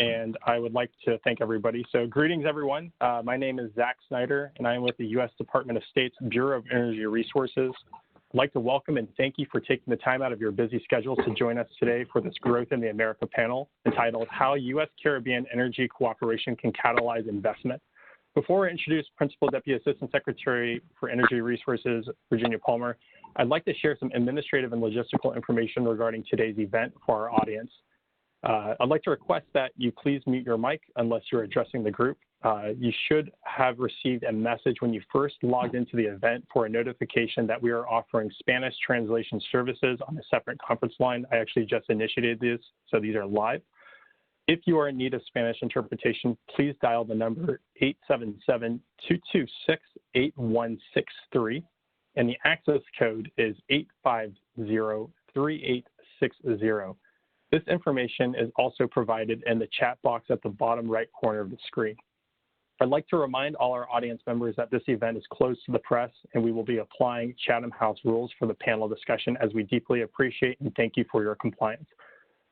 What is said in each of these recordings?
and I would like to thank everybody. So greetings, everyone. My name is Zach Snyder, and I am with the U.S. Department of State's Bureau of Energy Resources. I'd like to welcome and thank you for taking the time out of your busy schedules to join us today for this Growth in the America panel entitled How U.S. Caribbean Energy Cooperation Can Catalyze Investment. Before I introduce Principal Deputy Assistant Secretary for Energy Resources, Virginia Palmer, I'd like to share some administrative and logistical information regarding today's event for our audience. I'd like to request that you please mute your mic unless you're addressing the group. You should have received a message when you first logged into the event for a notification that we are offering Spanish translation services on a separate conference line. I actually just initiated this, so these are live. If you are in need of Spanish interpretation, please dial the number 877-226-8163, and the access code is 850-3860. This information is also provided in the chat box at the bottom right corner of the screen. I'd like to remind all our audience members that this event is closed to the press, and we will be applying Chatham House rules for the panel discussion, as we deeply appreciate and thank you for your compliance.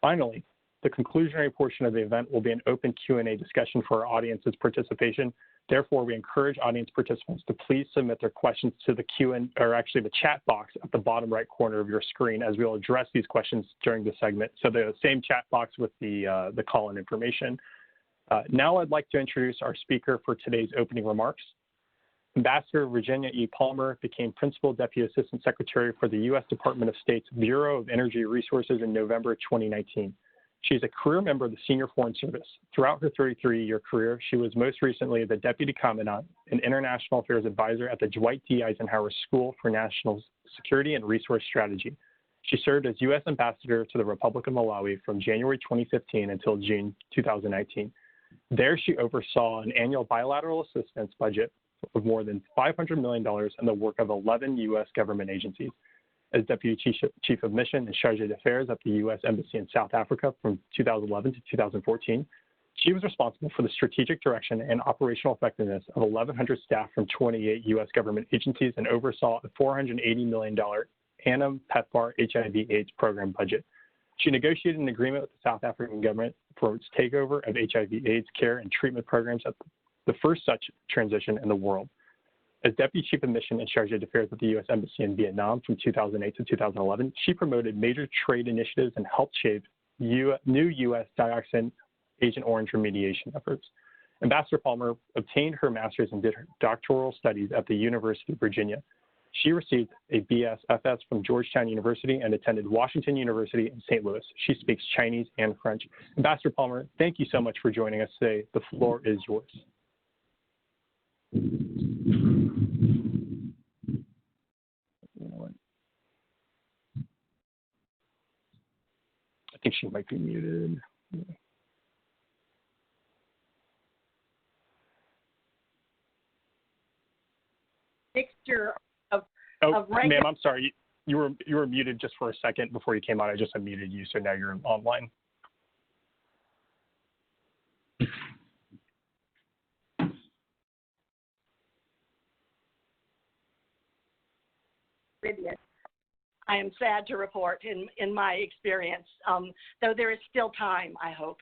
Finally, the conclusionary portion of the event will be an open Q&A discussion for our audience's participation. Therefore, we encourage audience participants to please submit their questions to the the chat box at the bottom right corner of your screen, as we will address these questions during the segment. So the same chat box with the call-in information. Now I'd like to introduce our speaker for today's opening remarks. Ambassador Virginia E. Palmer became Principal Deputy Assistant Secretary for the U.S. Department of State's Bureau of Energy Resources in November 2019. She is a career member of the Senior Foreign Service. Throughout her 33-year career, she was most recently the Deputy Commandant and International Affairs Advisor at the Dwight D. Eisenhower School for National Security and Resource Strategy. She served as U.S. Ambassador to the Republic of Malawi from January 2015 until June 2019. There, she oversaw an annual bilateral assistance budget of more than $500 million in the work of 11 U.S. government agencies. As Deputy Chief of Mission and Charge d'Affaires at the U.S. Embassy in South Africa from 2011 to 2014, she was responsible for the strategic direction and operational effectiveness of 1,100 staff from 28 U.S. government agencies and oversaw a $480 million annum PEPFAR HIV/AIDS program budget. She negotiated an agreement with the South African government for its takeover of HIV/AIDS care and treatment programs at the first such transition in the world. As Deputy Chief of Mission and Charge d'Affaires at the U.S. Embassy in Vietnam from 2008 to 2011, she promoted major trade initiatives and helped shape new U.S. dioxin Agent Orange remediation efforts. Ambassador Palmer obtained her master's and did her doctoral studies at the University of Virginia. She received a BS/FS from Georgetown University and attended Washington University in St. Louis. She speaks Chinese and French. Ambassador Palmer, thank you so much for joining us today. The floor is yours. I think she might be muted. Mixture of ma'am, I'm sorry. You were muted just for a second before you came on. I just unmuted you, so now you're online. I am sad to report in my experience, though there is still time, I hope.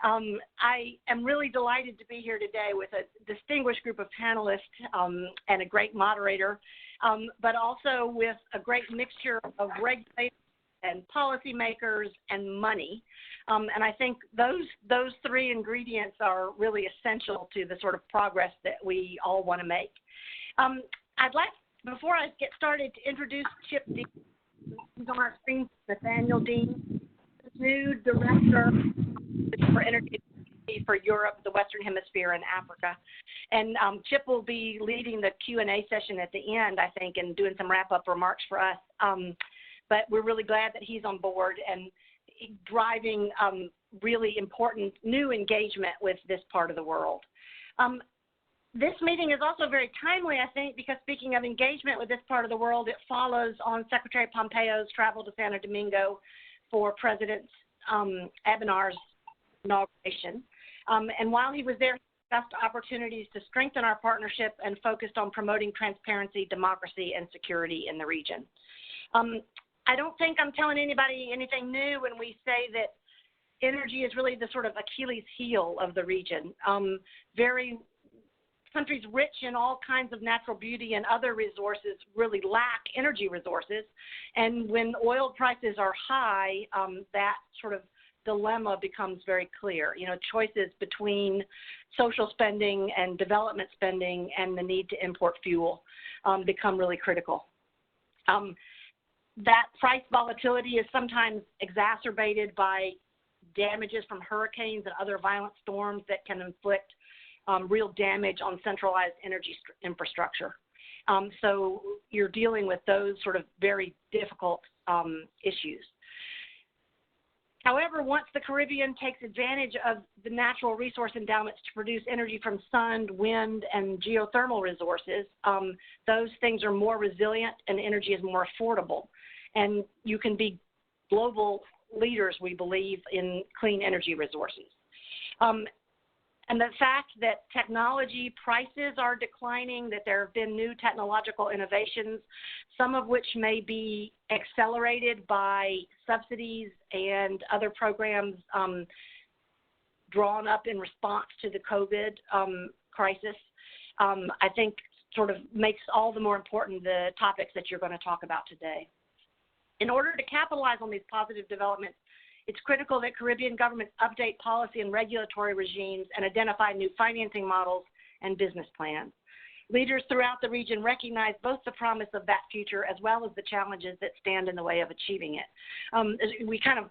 I am really delighted to be here today with a distinguished group of panelists and a great moderator, but also with a great mixture of regulators and policymakers and money. And I think those three ingredients are really essential to the sort of progress that we all want to make. I'd like, before I get started, to introduce Chip Dean. He's on our screen, Nathaniel Dean, new Director for Energy for Europe, the Western Hemisphere, and Africa. And Chip will be leading the Q&A session at the end, I think, and doing some wrap-up remarks for us. But we're really glad that he's on board and driving really important new engagement with this part of the world. This meeting is also very timely, I think, because speaking of engagement with this part of the world, it follows on Secretary Pompeo's travel to Santo Domingo for President Abenar's inauguration. And while he was there, he discussed opportunities to strengthen our partnership and focused on promoting transparency, democracy, and security in the region. I don't think I'm telling anybody anything new when we say that energy is really the sort of Achilles heel of the region. Countries rich in all kinds of natural beauty and other resources really lack energy resources. And when oil prices are high, that sort of dilemma becomes very clear. You know, choices between social spending and development spending and the need to import fuel become really critical. That price volatility is sometimes exacerbated by damages from hurricanes and other violent storms that can inflict real damage on centralized energy infrastructure. So you're dealing with those sort of very difficult issues. However, once the Caribbean takes advantage of the natural resource endowments to produce energy from sun, wind, and geothermal resources, those things are more resilient and energy is more affordable. And you can be global leaders, we believe, in clean energy resources. And the fact that technology prices are declining, that there have been new technological innovations, some of which may be accelerated by subsidies and other programs drawn up in response to the COVID crisis, I think sort of makes all the more important the topics that you're going to talk about today. In order to capitalize on these positive developments, it's critical that Caribbean governments update policy and regulatory regimes and identify new financing models and business plans. Leaders throughout the region recognize both the promise of that future as well as the challenges that stand in the way of achieving it. We kind of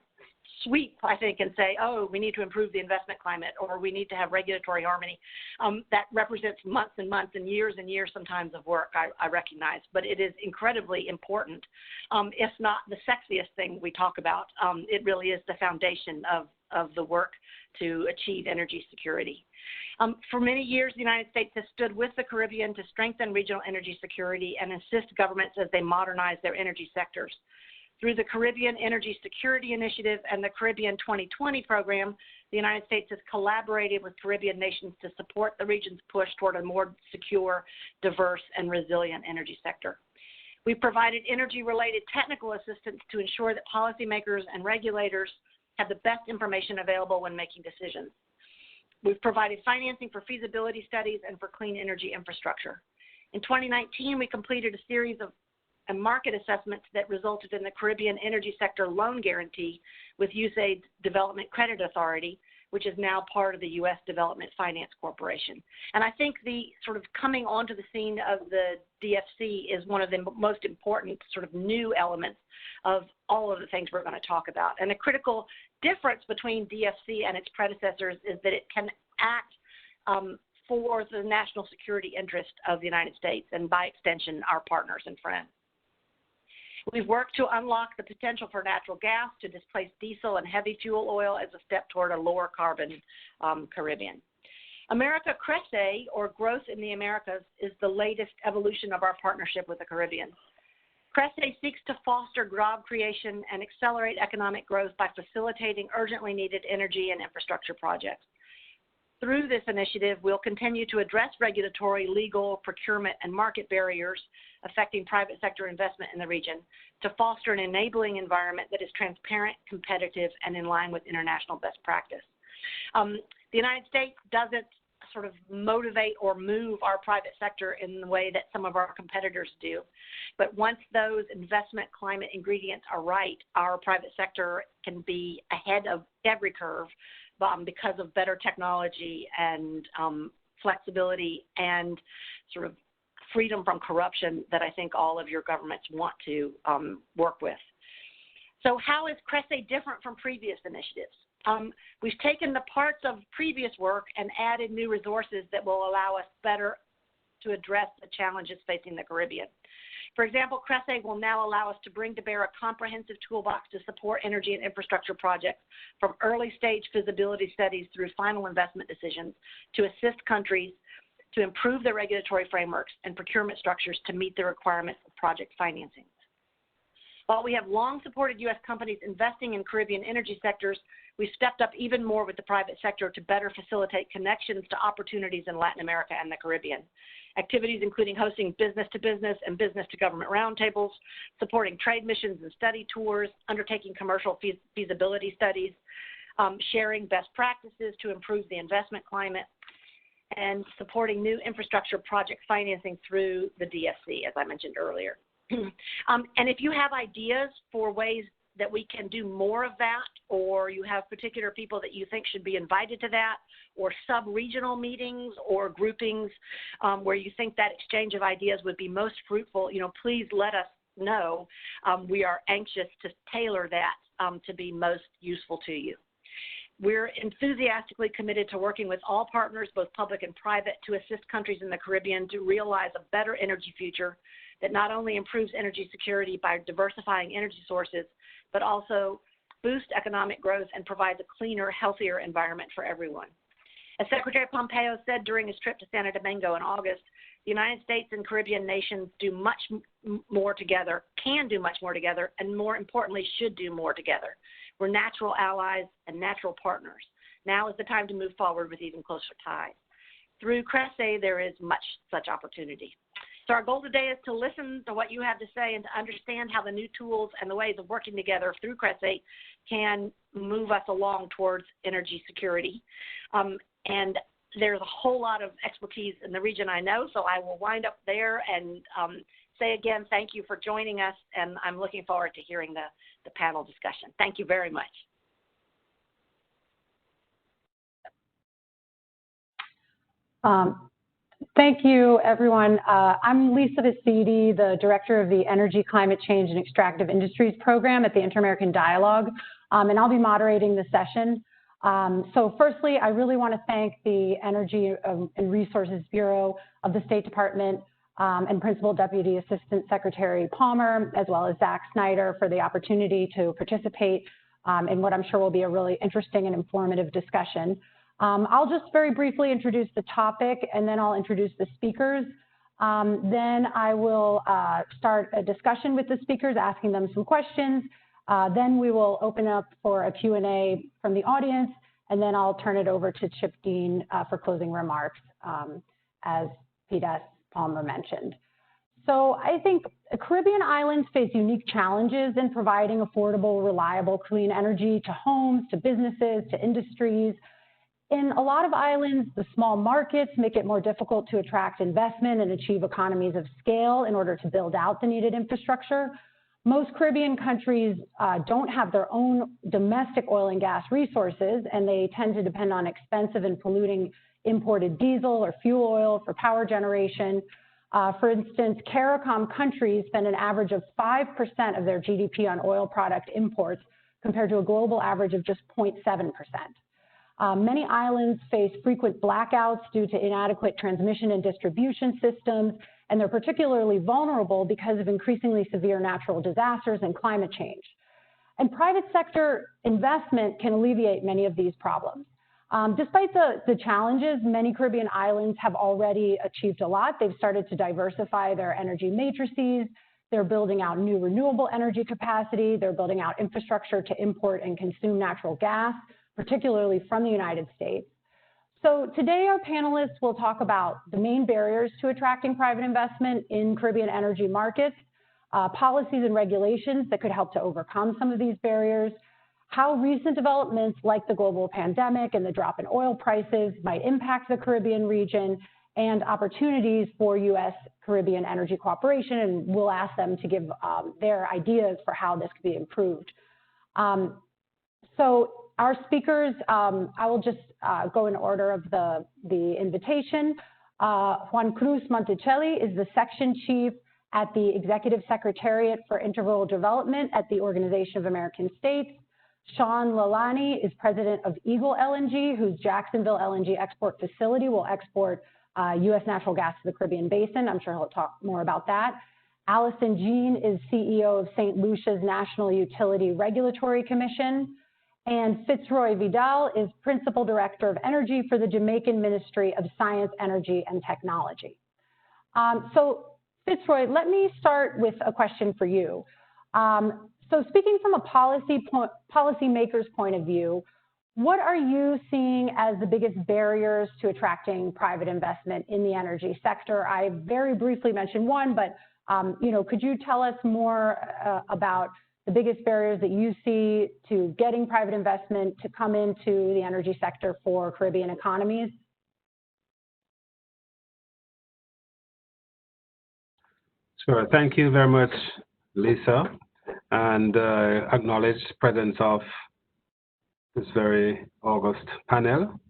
sweep, I think, and say, oh, we need to improve the investment climate, or we need to have regulatory harmony. That represents months and months and years sometimes of work, I recognize, but it is incredibly important. If not the sexiest thing we talk about, it really is the foundation of the work to achieve energy security. For many years, the United States has stood with the Caribbean to strengthen regional energy security and assist governments as they modernize their energy sectors. Through the Caribbean Energy Security Initiative and the Caribbean 2020 program, the United States has collaborated with Caribbean nations to support the region's push toward a more secure, diverse, and resilient energy sector. We've provided energy-related technical assistance to ensure that policymakers and regulators have the best information available when making decisions. We've provided financing for feasibility studies and for clean energy infrastructure. In 2019, we completed a series of market assessments that resulted in the Caribbean Energy Sector Loan Guarantee with USAID Development Credit Authority, which is now part of the U.S. Development Finance Corporation. And I think the sort of coming onto the scene of the DFC is one of the most important sort of new elements of all of the things we're going to talk about. And a critical difference between DFC and its predecessors is that it can act for the national security interest of the United States and, by extension, our partners and friends. We've worked to unlock the potential for natural gas to displace diesel and heavy fuel oil as a step toward a lower carbon Caribbean. America Crece, or Growth in the Americas, is the latest evolution of our partnership with the Caribbean. Crece seeks to foster job creation and accelerate economic growth by facilitating urgently needed energy and infrastructure projects. Through this initiative, we'll continue to address regulatory, legal, procurement, and market barriers affecting private sector investment in the region to foster an enabling environment that is transparent, competitive, and in line with international best practice. The United States doesn't sort of motivate or move our private sector in the way that some of our competitors do. But once those investment climate ingredients are right, our private sector can be ahead of every curve because of better technology and flexibility and sort of freedom from corruption that I think all of your governments want to work with. So how is Cressay different from previous initiatives? We've taken the parts of previous work and added new resources that will allow us better to address the challenges facing the Caribbean. For example, Cressay will now allow us to bring to bear a comprehensive toolbox to support energy and infrastructure projects from early stage feasibility studies through final investment decisions to assist countries to improve their regulatory frameworks and procurement structures to meet the requirements of project financing. While we have long supported U.S. companies investing in Caribbean energy sectors, we've stepped up even more with the private sector to better facilitate connections to opportunities in Latin America and the Caribbean. Activities including hosting business-to-business and business-to-government roundtables, supporting trade missions and study tours, undertaking commercial feasibility studies, sharing best practices to improve the investment climate, and supporting new infrastructure project financing through the DSC, as I mentioned earlier. And if you have ideas for ways that we can do more of that, or you have particular people that you think should be invited to that, or sub-regional meetings or groupings where you think that exchange of ideas would be most fruitful, please let us know. We are anxious to tailor that to be most useful to you. We're enthusiastically committed to working with all partners, both public and private, to assist countries in the Caribbean to realize a better energy future that not only improves energy security by diversifying energy sources, but also boosts economic growth and provides a cleaner, healthier environment for everyone. As Secretary Pompeo said during his trip to Santo Domingo in August, the United States and Caribbean nations do much more together, can do much more together, and more importantly, should do more together. We're natural allies and natural partners. Now is the time to move forward with even closer ties. Through Crece, there is much such opportunity. So our goal today is to listen to what you have to say and to understand how the new tools and the ways of working together through Crece can move us along towards energy security. And there's a whole lot of expertise in the region, I know, so I will wind up there and say again, thank you for joining us, and I'm looking forward to hearing the panel discussion. Thank you very much. Thank you, everyone. I'm Lisa Vasidi, the Director of the Energy, Climate Change, and Extractive Industries Program at the Inter-American Dialogue, and I'll be moderating the session. So firstly, I really want to thank the Energy and Resources Bureau of the State Department and Principal Deputy Assistant Secretary Palmer, as well as Zach Snyder, for the opportunity to participate in what I'm sure will be a really interesting and informative discussion. I'll just very briefly introduce the topic, and then I'll introduce the speakers. Then I will start a discussion with the speakers, asking them some questions. Then we will open up for a Q&A from the audience, and then I'll turn it over to Chip Dean for closing remarks, as PDAS Palmer mentioned. So I think Caribbean islands face unique challenges in providing affordable, reliable, clean energy to homes, to businesses, to industries. In a lot of islands, the small markets make it more difficult to attract investment and achieve economies of scale in order to build out the needed infrastructure. Most Caribbean countries don't have their own domestic oil and gas resources, and they tend to depend on expensive and polluting imported diesel or fuel oil for power generation. For instance, CARICOM countries spend an average of 5% of their GDP on oil product imports, compared to a global average of just 0.7%. Many islands face frequent blackouts due to inadequate transmission and distribution systems, and they're particularly vulnerable because of increasingly severe natural disasters and climate change. And private sector investment can alleviate many of these problems. Despite the challenges, many Caribbean islands have already achieved a lot. They've started to diversify their energy matrices. They're building out new renewable energy capacity. They're building out infrastructure to import and consume natural gas, particularly from the United States. So today our panelists will talk about the main barriers to attracting private investment in Caribbean energy markets, policies and regulations that could help to overcome some of these barriers, how recent developments like the global pandemic and the drop in oil prices might impact the Caribbean region, and opportunities for U.S.-Caribbean energy cooperation, and we'll ask them to give their ideas for how this could be improved. So our speakers, I will just go in order of the invitation. Juan Cruz Monticelli is the Section Chief at the Executive Secretariat for Interrural Development at the Organization of American States. Sean Lalani is President of Eagle LNG, whose Jacksonville LNG export facility will export U.S. natural gas to the Caribbean Basin. I'm sure he'll talk more about that. Allison Jean is CEO of St. Lucia's National Utility Regulatory Commission. And Fitzroy Vidal is Principal Director of Energy for the Jamaican Ministry of Science, Energy, and Technology. So Fitzroy, let me start with a question for you. So speaking from a policymaker's point of view, what are you seeing as the biggest barriers to attracting private investment in the energy sector? I very briefly mentioned one, but could you tell us more about the biggest barriers that you see to getting private investment to come into the energy sector for Caribbean economies? Sure. Thank you very much, Lisa, and acknowledge the presence of this very august panel.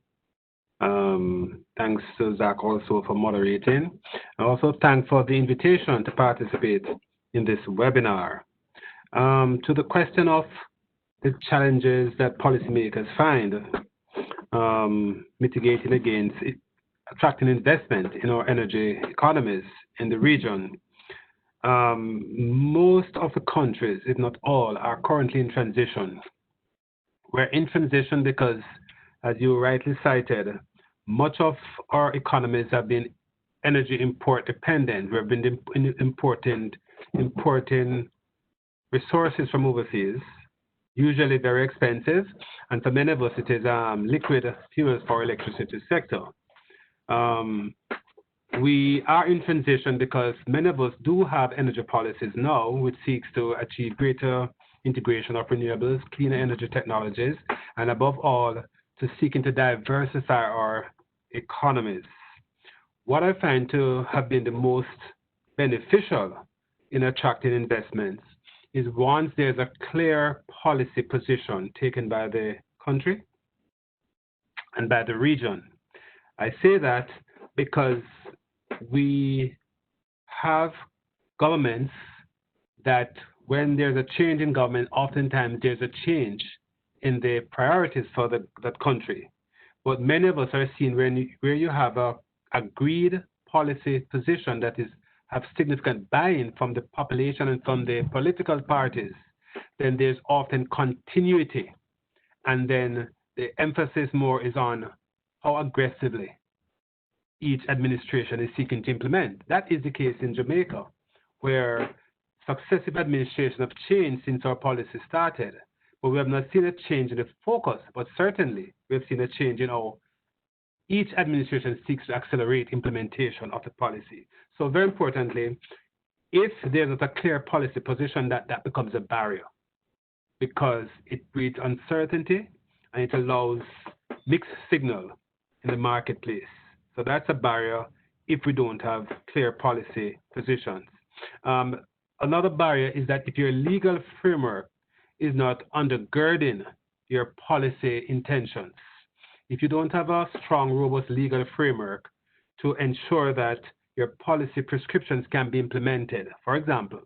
Thanks to Zach also for moderating. And also thanks for the invitation to participate in this webinar. To the question of the challenges that policymakers find mitigating against attracting investment in our energy economies in the region, most of the countries, if not all, are currently in transition. We're in transition because, as you rightly cited, much of our economies have been energy import dependent. We've been importing resources from overseas, usually very expensive, and for many of us it is liquid fuels for electricity sector. We are in transition because many of us do have energy policies now which seeks to achieve greater integration of renewables, cleaner energy technologies, and above all, to seeking to diversify our economies. What I find to have been the most beneficial in attracting investments is once there's a clear policy position taken by the country and by the region. I say that because we have governments that when there's a change in government, oftentimes there's a change in the priorities for that country. But many of us are seeing where you have a agreed policy position that have significant buy-in from the population and from the political parties, then there's often continuity. And then the emphasis more is on how aggressively each administration is seeking to implement. That is the case in Jamaica, where successive administrations have changed since our policy started. But we have not seen a change in the focus, but certainly we have seen a change in how each administration seeks to accelerate implementation of the policy. So very importantly, if there's not a clear policy position, that becomes a barrier because it breeds uncertainty and it allows mixed signal in the marketplace. So that's a barrier if we don't have clear policy positions. Another barrier is that if your legal framework is not undergirding your policy intentions, if you don't have a strong, robust legal framework to ensure that your policy prescriptions can be implemented. For example,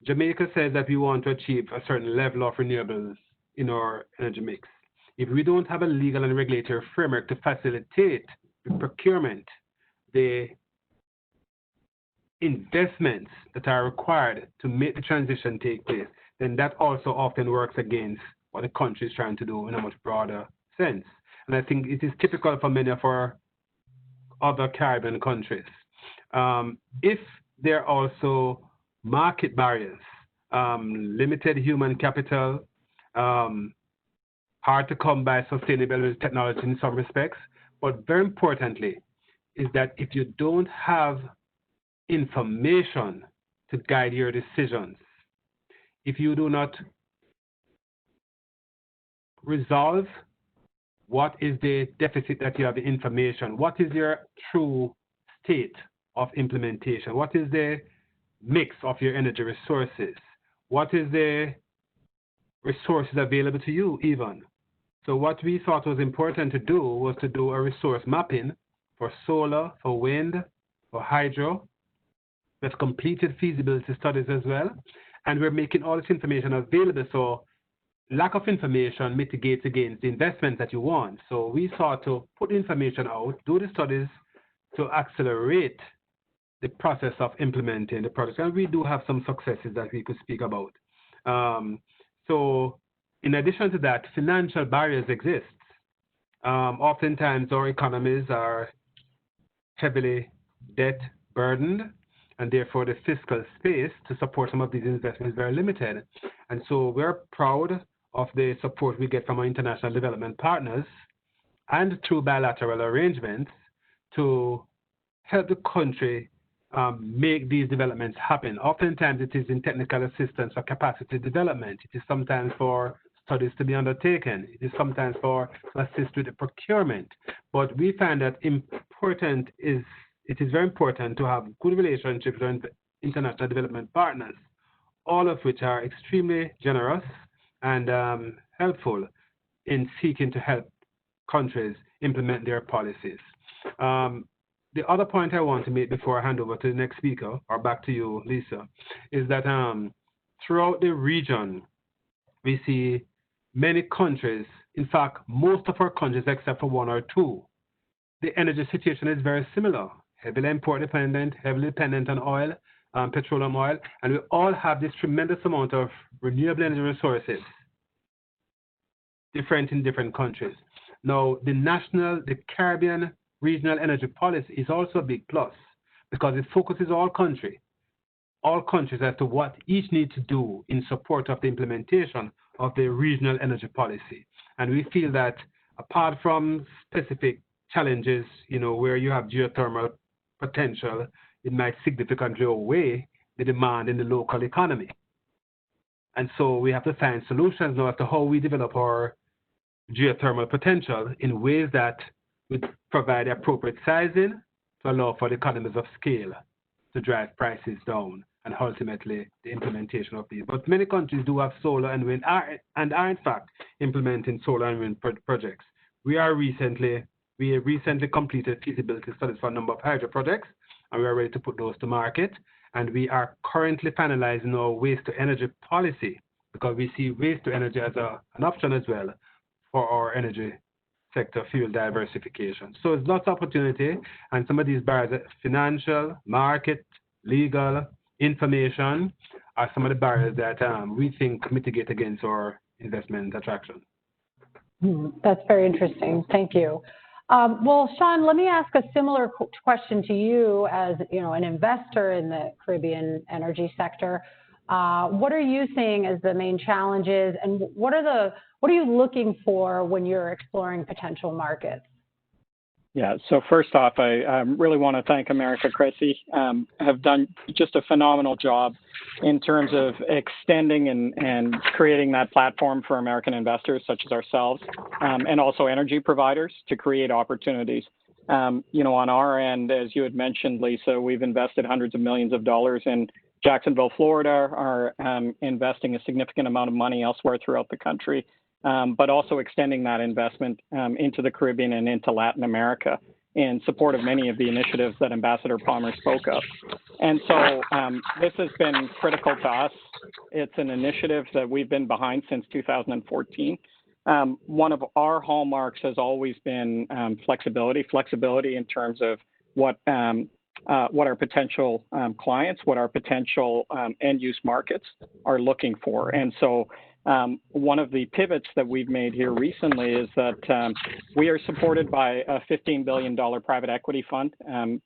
Jamaica says that we want to achieve a certain level of renewables in our energy mix. If we don't have a legal and regulatory framework to facilitate the procurement, the investments that are required to make the transition take place, then that also often works against what the country is trying to do in a much broader sense. And I think it is typical for many of our other Caribbean countries. If there are also market barriers, limited human capital, hard to come by sustainable technology in some respects, but very importantly is that if you don't have information to guide your decisions, if you do not resolve what is the deficit that you have in information, what is your true state of implementation, what is the mix of your energy resources, what is the resources available to you even. So what we thought was important to do was to do a resource mapping for solar, for wind, for hydro. We've completed feasibility studies as well, and we're making all this information available. So lack of information mitigates against the investment that you want. So we sought to put information out, do the studies to accelerate the process of implementing the project. And we do have some successes that we could speak about. So in addition to that, financial barriers exist. Oftentimes our economies are heavily debt burdened, and therefore the fiscal space to support some of these investments is very limited. And so we're proud of the support we get from our international development partners and through bilateral arrangements to help the country make these developments happen. Oftentimes it is in technical assistance or capacity development. It is sometimes for studies to be undertaken. It is sometimes for to assist with the procurement. But we find that it is very important to have good relationships with international development partners, all of which are extremely generous and helpful in seeking to help countries implement their policies. The other point I want to make before I hand over to the next speaker, or back to you, Lisa, is that throughout the region, we see many countries, in fact, most of our countries except for one or two, the energy situation is very similar. Heavily import dependent, heavily dependent on oil, petroleum oil, and we all have this tremendous amount of renewable energy resources, different in different countries. Now, the Caribbean regional energy policy is also a big plus because it focuses all countries as to what each needs to do in support of the implementation of the regional energy policy. And we feel that apart from specific challenges, where you have geothermal potential, it might significantly outweigh the demand in the local economy. And so we have to find solutions now as to how we develop our geothermal potential in ways that would provide appropriate sizing to allow for the economies of scale to drive prices down and ultimately the implementation of these. But many countries do have solar and wind and are in fact implementing solar and wind projects. We have recently completed feasibility studies for a number of hydro projects, and we are ready to put those to market. And we are currently finalizing our waste to energy policy because we see waste to energy as an option as well for our energy sector fuel diversification. So it's lots of opportunity, and some of these barriers, financial, market, legal, information, are some of the barriers that we think mitigate against our investment attraction. That's very interesting. Thank you. Well, Sean, let me ask a similar question to you as an investor in the Caribbean energy sector. What are you seeing as the main challenges, and what are you looking for when you're exploring potential markets? Yeah, so first off, I really want to thank América Cressay, have done just a phenomenal job in terms of extending and creating that platform for American investors such as ourselves, and also energy providers to create opportunities. On our end, as you had mentioned, Lisa, we've invested hundreds of millions of dollars in Jacksonville, Florida, are investing a significant amount of money elsewhere throughout the country, but also extending that investment into the Caribbean and into Latin America in support of many of the initiatives that Ambassador Palmer spoke of. And so this has been critical to us. It's an initiative that we've been behind since 2014. One of our hallmarks has always been flexibility in terms of what our potential clients, what our potential end-use markets are looking for. And so one of the pivots that we've made here recently is that we are supported by a $15 billion private equity fund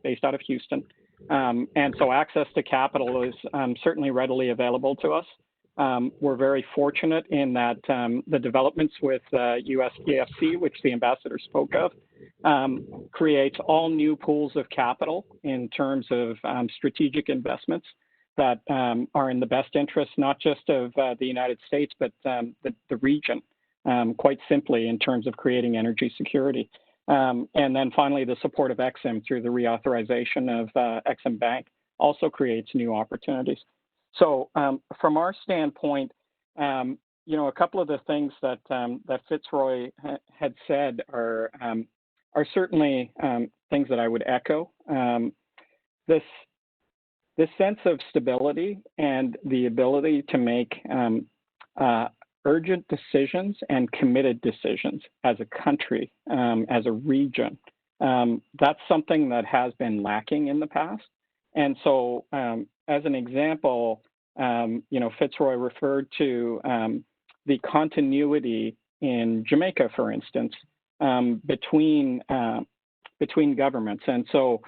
based out of Houston. And so access to capital is certainly readily available to us. We're very fortunate in that the developments with USGFC, which the ambassador spoke of, creates all new pools of capital in terms of strategic investments that are in the best interest, not just of the United States, but the region, quite simply in terms of creating energy security. And then finally, the support of EXIM through the reauthorization of EXIM Bank also creates new opportunities. So from our standpoint, a couple of the things that Fitzroy had said are certainly things that I would echo. This sense of stability and the ability to make urgent decisions and committed decisions as a country, as a region, that's something that has been lacking in the past. And so as an example, Fitzroy referred to the continuity in Jamaica, for instance, between governments. And so,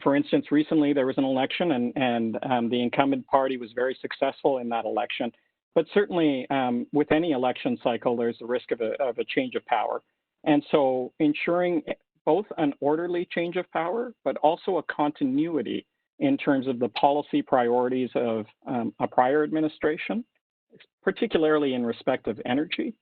for instance, recently there was an election and the incumbent party was very successful in that election. But certainly with any election cycle, there's the risk of a change of power. And so ensuring both an orderly change of power, but also a continuity in terms of the policy priorities of a prior administration, particularly in respect of energy,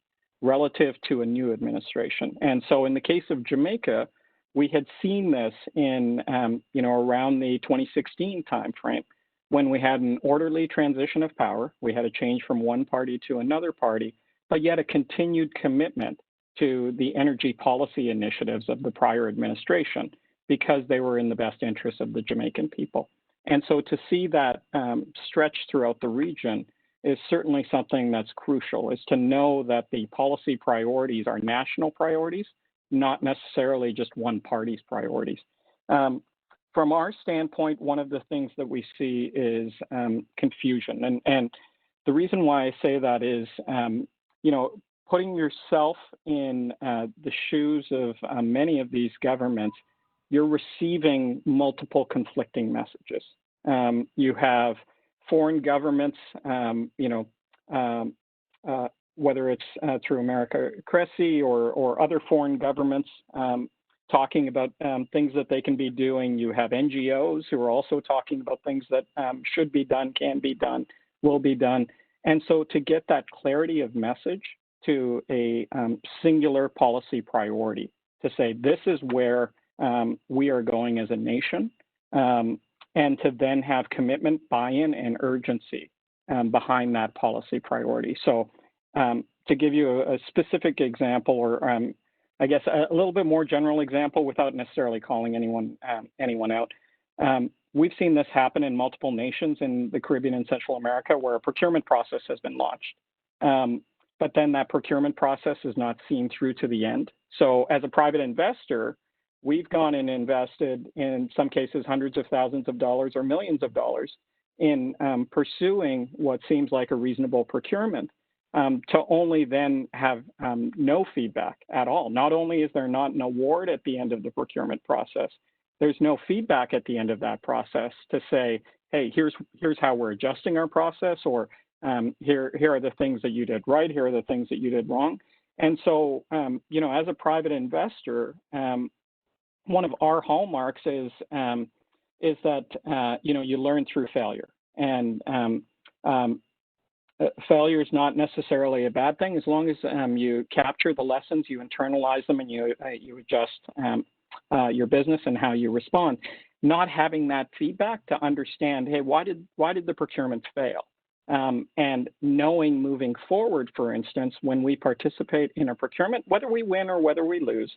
relative to a new administration. And so in the case of Jamaica, we had seen this in, around the 2016 timeframe, when we had an orderly transition of power. We had a change from one party to another party, but yet a continued commitment to the energy policy initiatives of the prior administration because they were in the best interest of the Jamaican people. And so to see that stretch throughout the region is certainly something that's crucial, is to know that the policy priorities are national priorities, not necessarily just one party's priorities. From our standpoint, one of the things that we see is confusion. And the reason why I say that is, putting yourself in the shoes of many of these governments, you're receiving multiple conflicting messages. You have foreign governments, whether it's through America, Cressay, or other foreign governments talking about things that they can be doing. You have NGOs who are also talking about things that should be done, can be done, will be done. And so to get that clarity of message to a singular policy priority, to say this is where we are going as a nation, and to then have commitment, buy-in, and urgency behind that policy priority. So to give you a specific example, or I guess a little bit more general example without necessarily calling anyone out, we've seen this happen in multiple nations in the Caribbean and Central America where a procurement process has been launched. But then that procurement process is not seen through to the end. So as a private investor, we've gone and invested, in some cases, hundreds of thousands of dollars or millions of dollars in pursuing what seems like a reasonable procurement, to only then have no feedback at all. Not only is there not an award at the end of the procurement process, there's no feedback at the end of that process to say, hey, here's how we're adjusting our process, or here are the things that you did right, here are the things that you did wrong. And so, as a private investor, one of our hallmarks is that, you learn through failure. And failure is not necessarily a bad thing as long as you capture the lessons, you internalize them, and you adjust your business and how you respond. Not having that feedback to understand, hey, why did the procurement fail? And knowing moving forward, for instance, when we participate in a procurement, whether we win or whether we lose,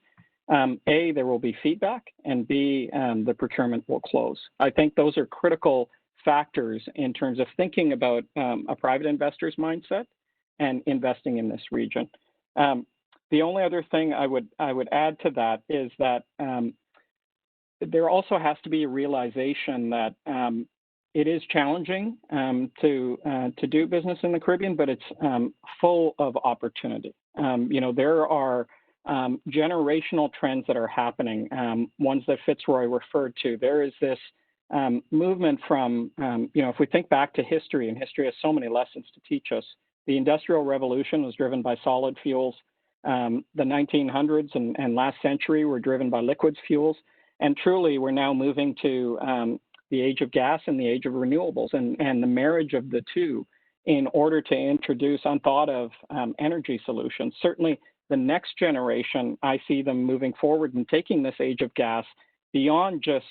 A, there will be feedback, and B, the procurement will close. I think those are critical factors in terms of thinking about a private investor's mindset and investing in this region. The only other thing I would add to that is that there also has to be a realization that it is challenging to do business in the Caribbean, but it's full of opportunity. There are generational trends that are happening, ones that Fitzroy referred to. There is this movement from, if we think back to history, and history has so many lessons to teach us, the Industrial Revolution was driven by solid fuels. The 1900s and last century were driven by liquid fuels. And truly, we're now moving to the age of gas and the age of renewables, and the marriage of the two in order to introduce unthought of energy solutions. Certainly, the next generation, I see them moving forward and taking this age of gas beyond just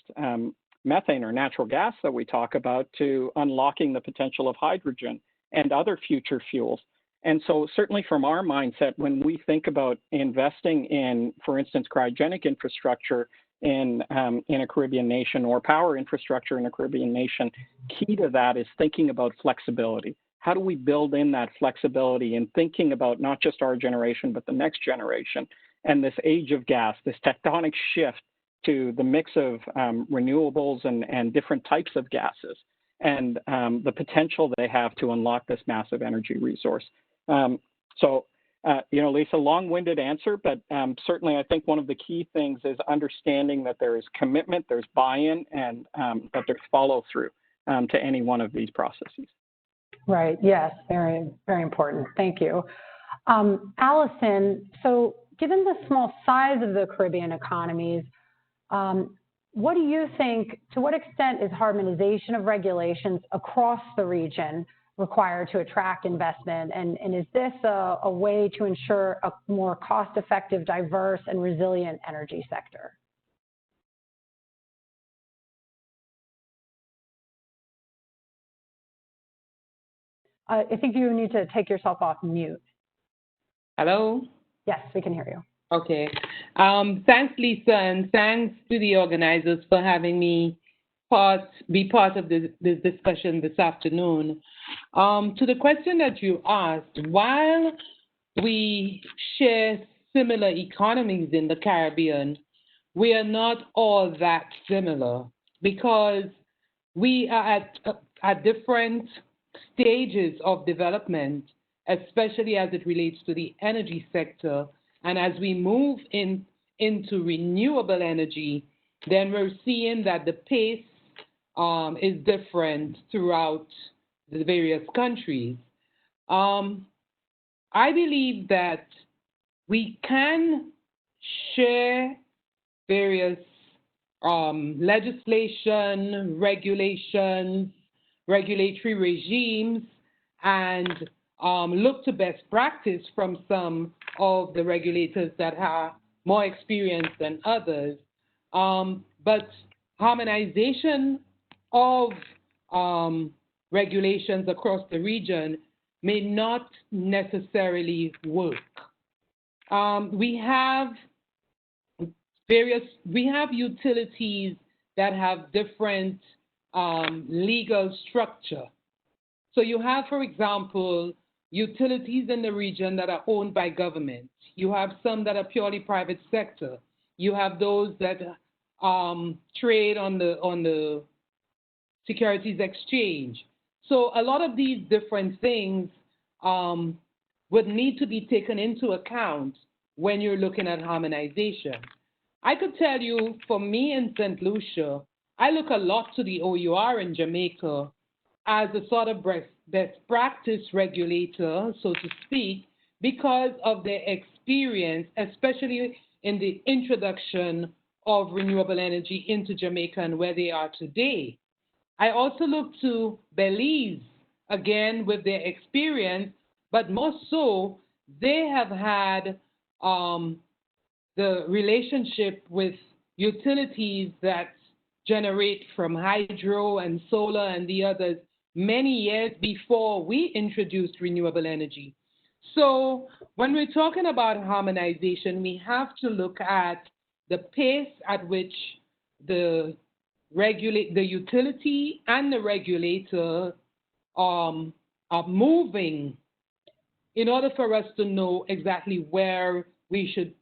methane or natural gas that we talk about to unlocking the potential of hydrogen and other future fuels. And so certainly from our mindset, when we think about investing in, for instance, cryogenic infrastructure in a Caribbean nation, or power infrastructure in a Caribbean nation, key to that is thinking about flexibility. How do we build in that flexibility in thinking about not just our generation, but the next generation, and this age of gas, this tectonic shift to the mix of renewables and different types of gases, and the potential they have to unlock this massive energy resource. Lisa, long-winded answer, but certainly I think one of the key things is understanding that there is commitment, there's buy-in, and that there's follow-through to any one of these processes. Right, yes, very, very important. Thank you. Allison, so given the small size of the Caribbean economies, what do you think, to what extent is harmonization of regulations across the region required to attract investment? And is this a way to ensure a more cost-effective, diverse, and resilient energy sector? I think you need to take yourself off mute. Hello? Yes, we can hear you. Okay. Thanks, Lisa, and thanks to the organizers for having me be part of this discussion this afternoon. To the question that you asked, while we share similar economies in the Caribbean, we are not all that similar because we are at different stages of development, especially as it relates to the energy sector. And as we move into renewable energy, then we're seeing that the pace is different throughout the various countries. I believe that we can share various legislation, regulations, regulatory regimes, and look to best practice from some of the regulators that have more experience than others. But harmonization of regulations across the region may not necessarily work. We have utilities that have different legal structure. So you have, for example, utilities in the region that are owned by government. You have some that are purely private sector. You have those that trade on the securities exchange. So a lot of these different things would need to be taken into account when you're looking at harmonization. I could tell you, for me in St. Lucia, I look a lot to the OUR in Jamaica as a sort of best practice regulator, so to speak, because of their experience, especially in the introduction of renewable energy into Jamaica and where they are today. I also look to Belize, again, with their experience, but more so, they have had the relationship with utilities that generate from hydro and solar and the others many years before we introduced renewable energy. So when we're talking about harmonization, we have to look at the pace at which the utility and the regulator are moving in order for us to know exactly where we should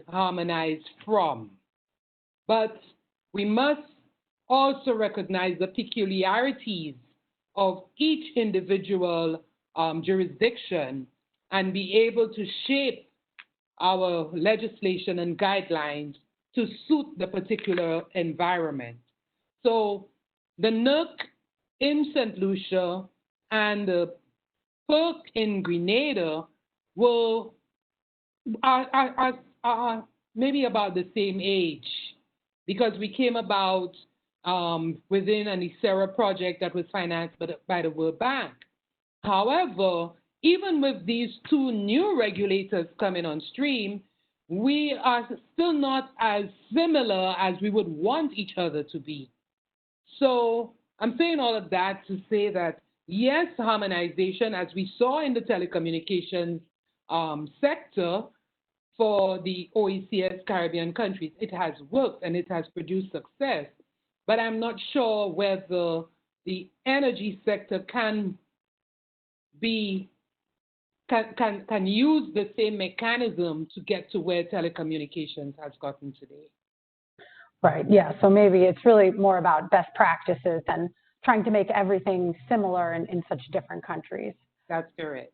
harmonize from. But we must also recognize the peculiarities of each individual jurisdiction and be able to shape our legislation and guidelines to suit the particular environment. So the NERC in St. Lucia and the PERC in Grenada are maybe about the same age, because we came about within an ISERA project that was financed by the World Bank. However, even with these two new regulators coming on stream, we are still not as similar as we would want each other to be. So I'm saying all of that to say that, yes, harmonization, as we saw in the telecommunications sector for the OECS Caribbean countries, it has worked and it has produced success. But I'm not sure whether the energy sector can use the same mechanism to get to where telecommunications has gotten today. Right, yeah, so maybe it's really more about best practices and trying to make everything similar in such different countries. That's correct.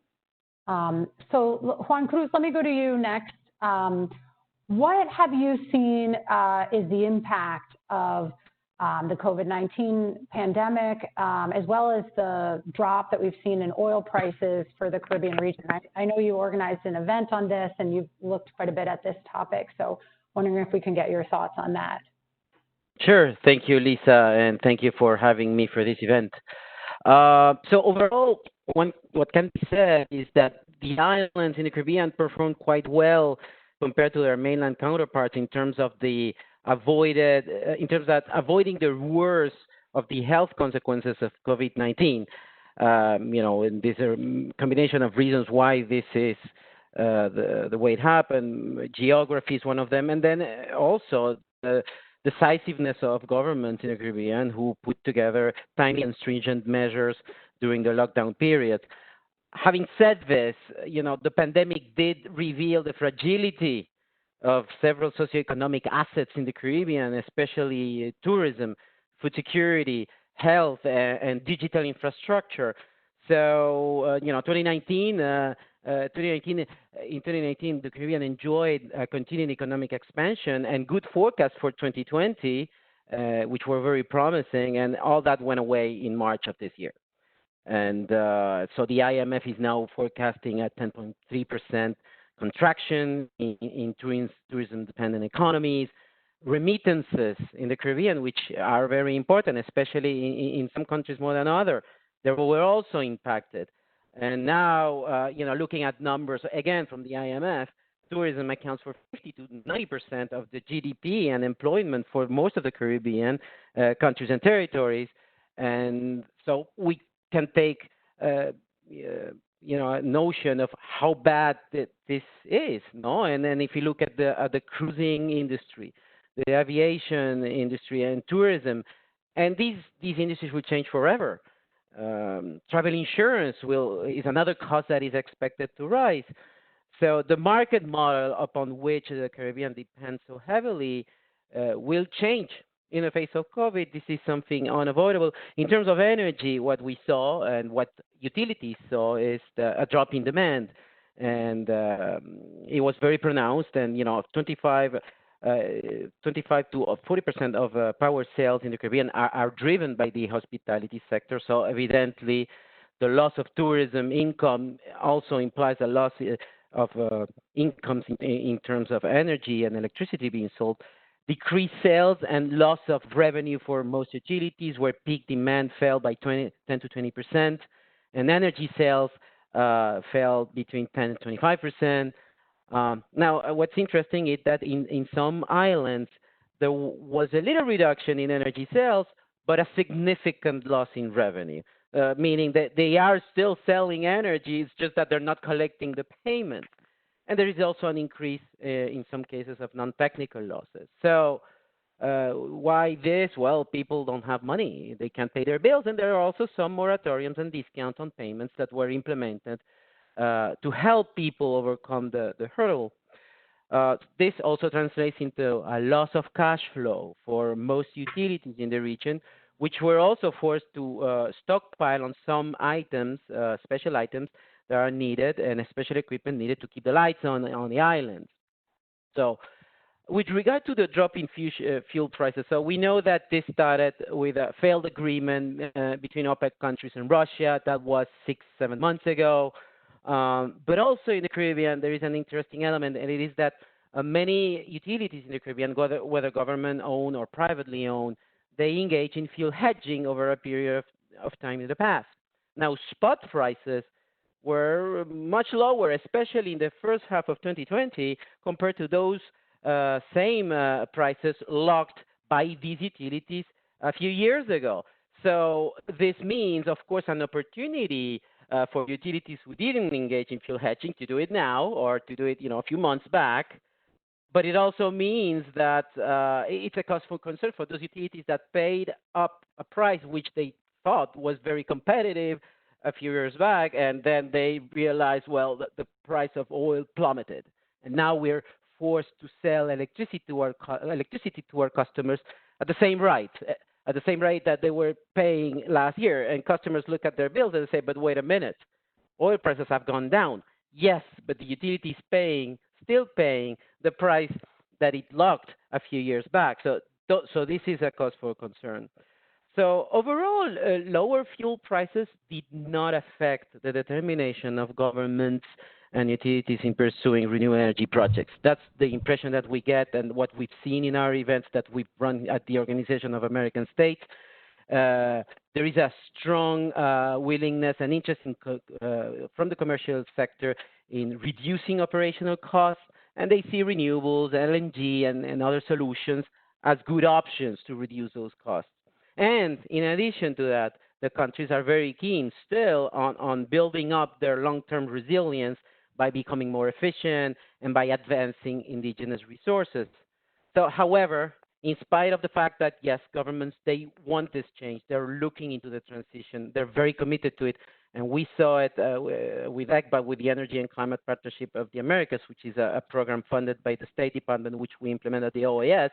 So Juan Cruz, let me go to you next. What have you seen is the impact of the COVID-19 pandemic, as well as the drop that we've seen in oil prices for the Caribbean region? I know you organized an event on this and you've looked quite a bit at this topic, so wondering if we can get your thoughts on that. Sure. Thank you, Lisa, and thank you for having me for this event. So overall, what can be said is that the islands in the Caribbean performed quite well compared to their mainland counterparts in terms of avoiding the worst of the health consequences of COVID-19. And there's a combination of reasons why this is the way it happened. Geography is one of them, and then also the decisiveness of governments in the Caribbean who put together timely and stringent measures during the lockdown period. Having said this, the pandemic did reveal the fragility of several socioeconomic assets in the Caribbean, especially tourism, food security, health, and digital infrastructure. So, 2019, the Caribbean enjoyed a continued economic expansion and good forecasts for 2020, which were very promising, and all that went away in March of this year. And so the IMF is now forecasting a 10.3% contraction in tourism-dependent economies. Remittances in the Caribbean, which are very important, especially in some countries more than others, they were also impacted. And now, looking at numbers again from the IMF, tourism accounts for 50 to 90% of the GDP and employment for most of the Caribbean countries and territories. And so we can take, a notion of how bad this is, no? And then if you look at the cruising industry, the aviation industry, and tourism, and these industries will change forever. Travel insurance is another cost that is expected to rise. So the market model upon which the Caribbean depends so heavily will change in the face of COVID. This is something unavoidable. In terms of energy, what we saw and what utilities saw is a drop in demand, and it was very pronounced. And 25 to 40% of power sales in the Caribbean are driven by the hospitality sector. So evidently, the loss of tourism income also implies a loss of incomes in terms of energy and electricity being sold. Decreased sales and loss of revenue for most utilities, where peak demand fell by 10 to 20%, and energy sales fell between 10 and 25%. Now, what's interesting is that in some islands, there was a little reduction in energy sales, but a significant loss in revenue, meaning that they are still selling energy, it's just that they're not collecting the payment. And there is also an increase in some cases of non-technical losses. So why this? Well, people don't have money. They can't pay their bills. And there are also some moratoriums and discounts on payments that were implemented to help people overcome the hurdle. This also translates into a loss of cash flow for most utilities in the region, which were also forced to stockpile on some items, special items, that are needed, and special equipment needed to keep the lights on the islands. So with regard to the drop in fuel prices, so we know that this started with a failed agreement between OPEC countries and Russia. That was 6-7 months ago. But also in the Caribbean, there is an interesting element, and it is that many utilities in the Caribbean, whether government-owned or privately owned, they engage in fuel hedging over a period of time in the past. Now, spot prices were much lower, especially in the first half of 2020, compared to those same prices locked by these utilities a few years ago. So this means, of course, an opportunity for utilities who didn't engage in fuel hedging to do it now, or to do it, a few months back. But it also means that it's a cause for concern for those utilities that paid up a price which they thought was very competitive a few years back, and then they realized, well, that the price of oil plummeted, and now we're forced to sell electricity to our customers at the same rate that they were paying last year. And customers look at their bills and say, but wait a minute, oil prices have gone down. Yes, but the utility is still paying the price that it locked a few years back. So this is a cause for concern. So overall, lower fuel prices did not affect the determination of governments and utilities in pursuing renewable energy projects. That's the impression that we get and what we've seen in our events that we've run at the Organization of American States. There is a strong willingness and interest from the commercial sector in reducing operational costs, and they see renewables, LNG, and other solutions as good options to reduce those costs. And in addition to that, the countries are very keen still on building up their long-term resilience by becoming more efficient and by advancing indigenous resources. So, however, in spite of the fact that, yes, governments, they want this change, they're looking into the transition, they're very committed to it, and we saw it with ECBA, with the Energy and Climate Partnership of the Americas, which is a program funded by the State Department, which we implemented at the OAS.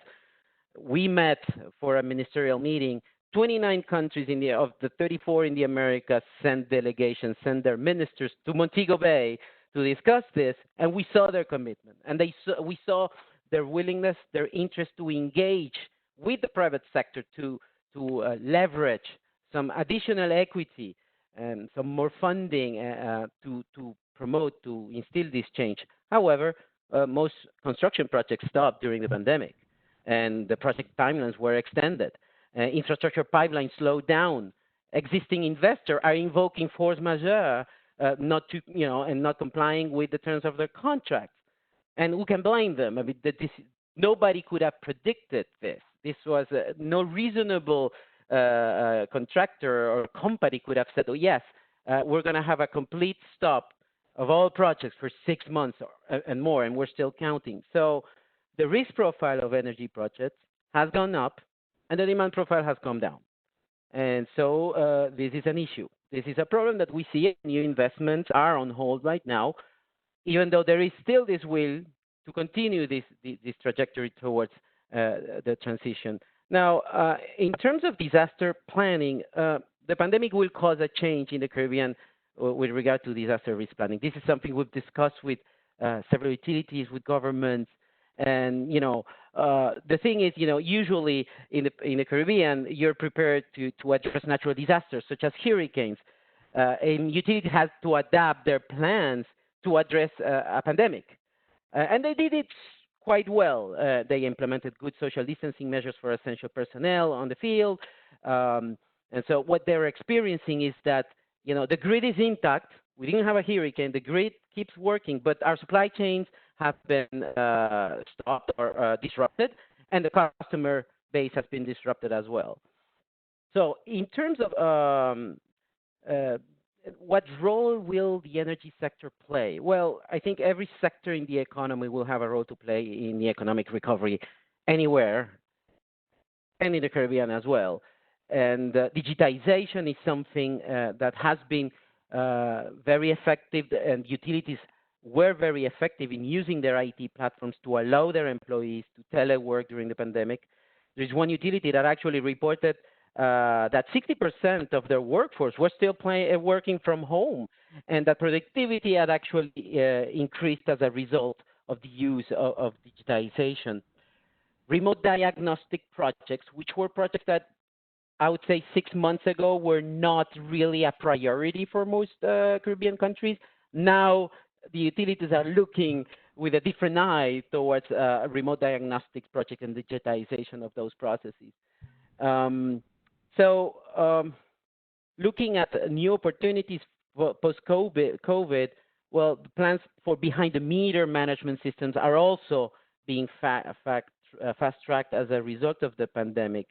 We met for a ministerial meeting. 29 countries of the 34 in the Americas sent delegations, sent their ministers to Montego Bay to discuss this, and we saw their commitment. And we saw their willingness, their interest to engage with the private sector to leverage some additional equity and some more funding to promote, to instill this change. However, most construction projects stopped during the pandemic, and the project timelines were extended. Infrastructure pipelines slowed down. Existing investors are invoking force majeure, not complying with the terms of their contracts. And who can blame them? I mean, nobody could have predicted this. This was no reasonable contractor or company could have said, oh, yes, we're going to have a complete stop of all projects for 6 months and more, and we're still counting. So the risk profile of energy projects has gone up, and the demand profile has come down. And so this is an issue. This is a problem that we see. New investments are on hold right now, even though there is still this will to continue this trajectory towards the transition. Now, in terms of disaster planning, the pandemic will cause a change in the Caribbean with regard to disaster risk planning. This is something we've discussed with several utilities, with governments. And, the thing is, usually in the Caribbean, you're prepared to address natural disasters such as hurricanes. And utilities have to adapt their plans to address a pandemic. And they did it quite well. They implemented good social distancing measures for essential personnel on the field. And so what they're experiencing is that, the grid is intact. We didn't have a hurricane. The grid keeps working, but our supply chains have been stopped or disrupted, and the customer base has been disrupted as well. So in terms of what role will the energy sector play? Well, I think every sector in the economy will have a role to play in the economic recovery anywhere, and in the Caribbean as well. And digitization is something that has been very effective, and utilities were very effective in using their IT platforms to allow their employees to telework during the pandemic. There's one utility that actually reported that 60% of their workforce were still working from home, and that productivity had actually increased as a result of the use of digitization. Remote diagnostic projects, which were projects that I would say 6 months ago were not really a priority for most Caribbean countries. Now the utilities are looking with a different eye towards remote diagnostics project and digitization of those processes. Looking at new opportunities post-COVID, well, the plans for behind-the-meter management systems are also being fast-tracked as a result of the pandemic.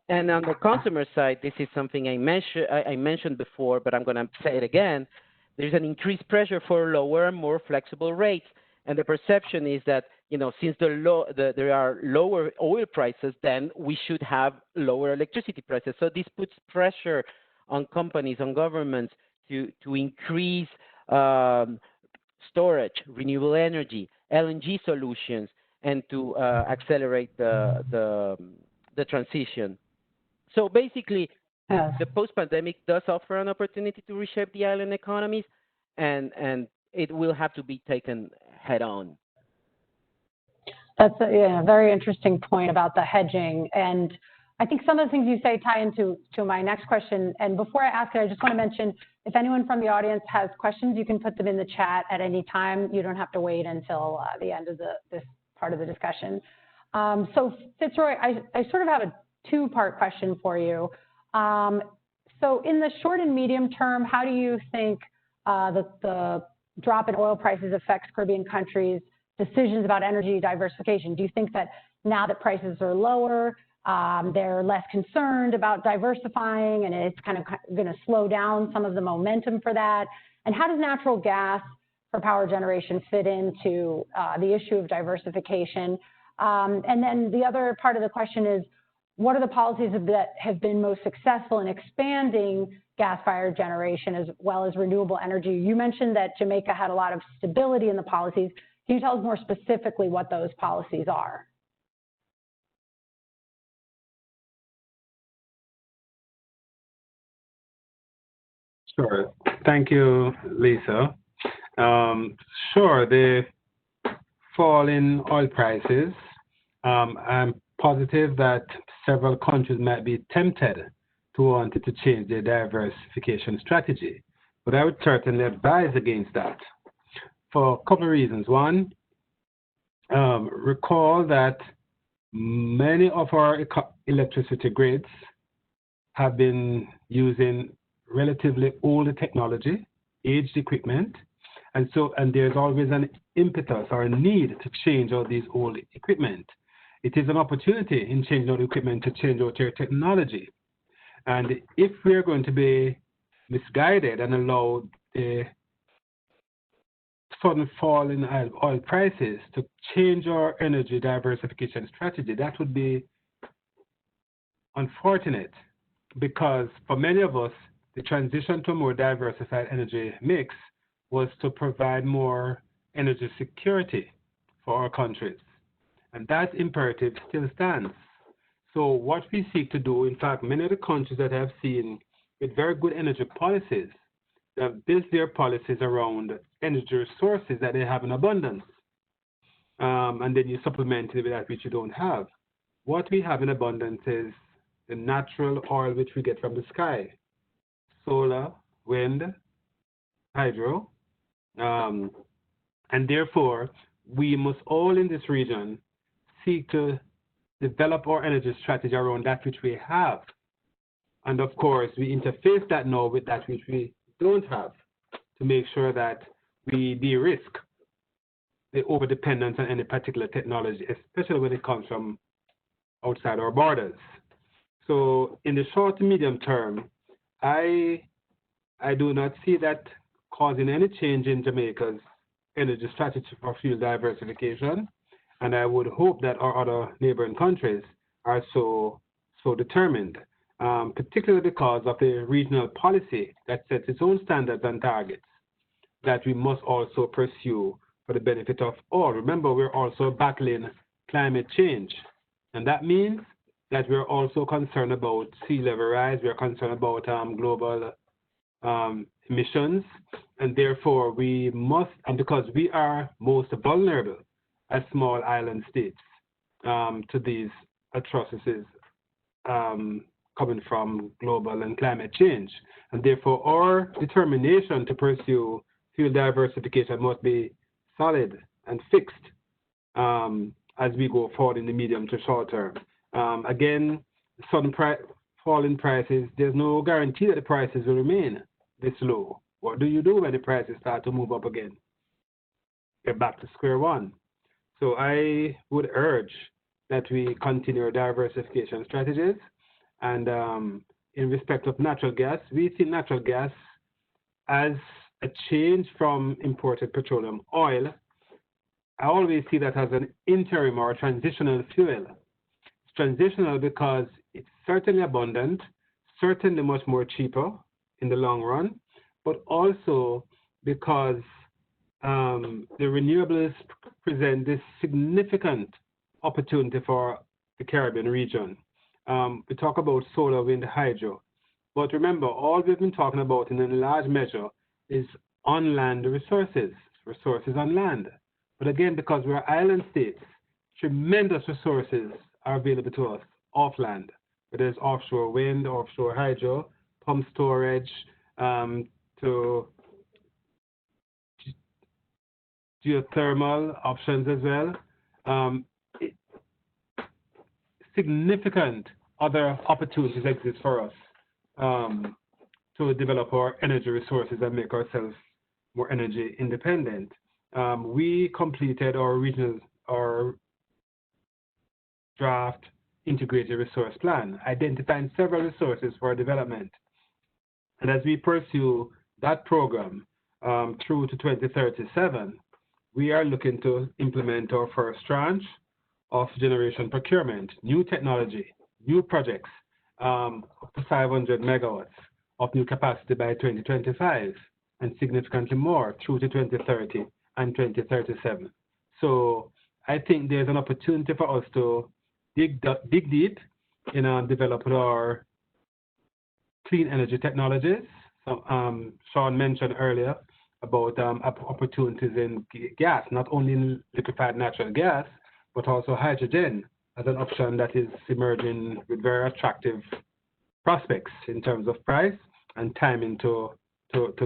And on the consumer side, this is something I mentioned before, but I'm going to say it again. There's an increased pressure for lower and more flexible rates. And the perception is that, since there are lower oil prices, then we should have lower electricity prices. So this puts pressure on companies, on governments to increase storage, renewable energy, LNG solutions, and to accelerate the transition. So basically, the post-pandemic does offer an opportunity to reshape the island economies, and it will have to be taken head-on. That's a very interesting point about the hedging. And I think some of the things you say tie into my next question. And before I ask it, I just want to mention, if anyone from the audience has questions, you can put them in the chat at any time. You don't have to wait until the end of this part of the discussion. So Fitzroy, I sort of have a two-part question for you. So in the short and medium term, how do you think the drop in oil prices affects Caribbean countries' decisions about energy diversification? Do you think that now that prices are lower, they're less concerned about diversifying, and it's kind of going to slow down some of the momentum for that? And how does natural gas for power generation fit into the issue of diversification? And then the other part of the question is, what are the policies that have been most successful in expanding gas-fired generation as well as renewable energy? You mentioned that Jamaica had a lot of stability in the policies. Can you tell us more specifically what those policies are? Sure. Thank you, Lisa. Sure, the fall in oil prices, I'm positive that several countries might be tempted to want to change their diversification strategy, but I would certainly advise against that for a couple of reasons. One, recall that many of our electricity grids have been using relatively older technology, aged equipment, and there's always an impetus or a need to change all these old equipment. It is an opportunity in changing out the equipment to change out your technology. And if we're going to be misguided and allow the sudden fall in oil prices to change our energy diversification strategy, that would be unfortunate, because for many of us, the transition to a more diversified energy mix was to provide more energy security for our countries. And that imperative still stands. So what we seek to do, in fact, many of the countries that I've seen with very good energy policies, they have built their policies around energy resources that they have in abundance. And then you supplement it with that which you don't have. What we have in abundance is the natural oil which we get from the sky. Solar, wind, hydro, and therefore we must all in this region seek to develop our energy strategy around that which we have. And of course, we interface that now with that which we don't have to make sure that we de-risk the overdependence on any particular technology, especially when it comes from outside our borders. So in the short to medium term, I do not see that causing any change in Jamaica's energy strategy for fuel diversification, and I would hope that our other neighboring countries are so determined, particularly because of the regional policy that sets its own standards and targets that we must also pursue for the benefit of all. Remember, we're also battling climate change, and that means that we're also concerned about sea level rise, we're concerned about global emissions, and therefore we must, and because we are most vulnerable as small island states to these atrocities coming from global and climate change, and therefore our determination to pursue fuel diversification must be solid and fixed as we go forward in the medium to short term. Again, sudden fall in prices, there's no guarantee that the prices will remain this low. What do you do when the prices start to move up again? Get back to square one. So I would urge that we continue our diversification strategies. And in respect of natural gas, we see natural gas as a change from imported petroleum oil. I always see that as an interim or transitional fuel. It's transitional because it's certainly abundant, certainly much more cheaper in the long run, but also because the renewables present this significant opportunity for the Caribbean region. We talk about solar, wind, hydro, but remember, all we've been talking about in a large measure is on-land resources on land. But again, because we're island states, tremendous resources are available to us off-land. whether it's offshore wind, offshore hydro, pump storage, to geothermal options as well. Significant other opportunities exist for us to develop our energy resources and make ourselves more energy independent. We completed our draft integrated resource plan, identifying several resources for development. And as we pursue that program through to 2037, we are looking to implement our first tranche of generation procurement, new technology, new projects, up to 500 megawatts of new capacity by 2025, and significantly more through to 2030 and 2037. So I think there's an opportunity for us to dig deep in developing our clean energy technologies. So, Sean mentioned earlier about opportunities in gas, not only in liquefied natural gas, but also hydrogen as an option that is emerging with very attractive prospects in terms of price and timing to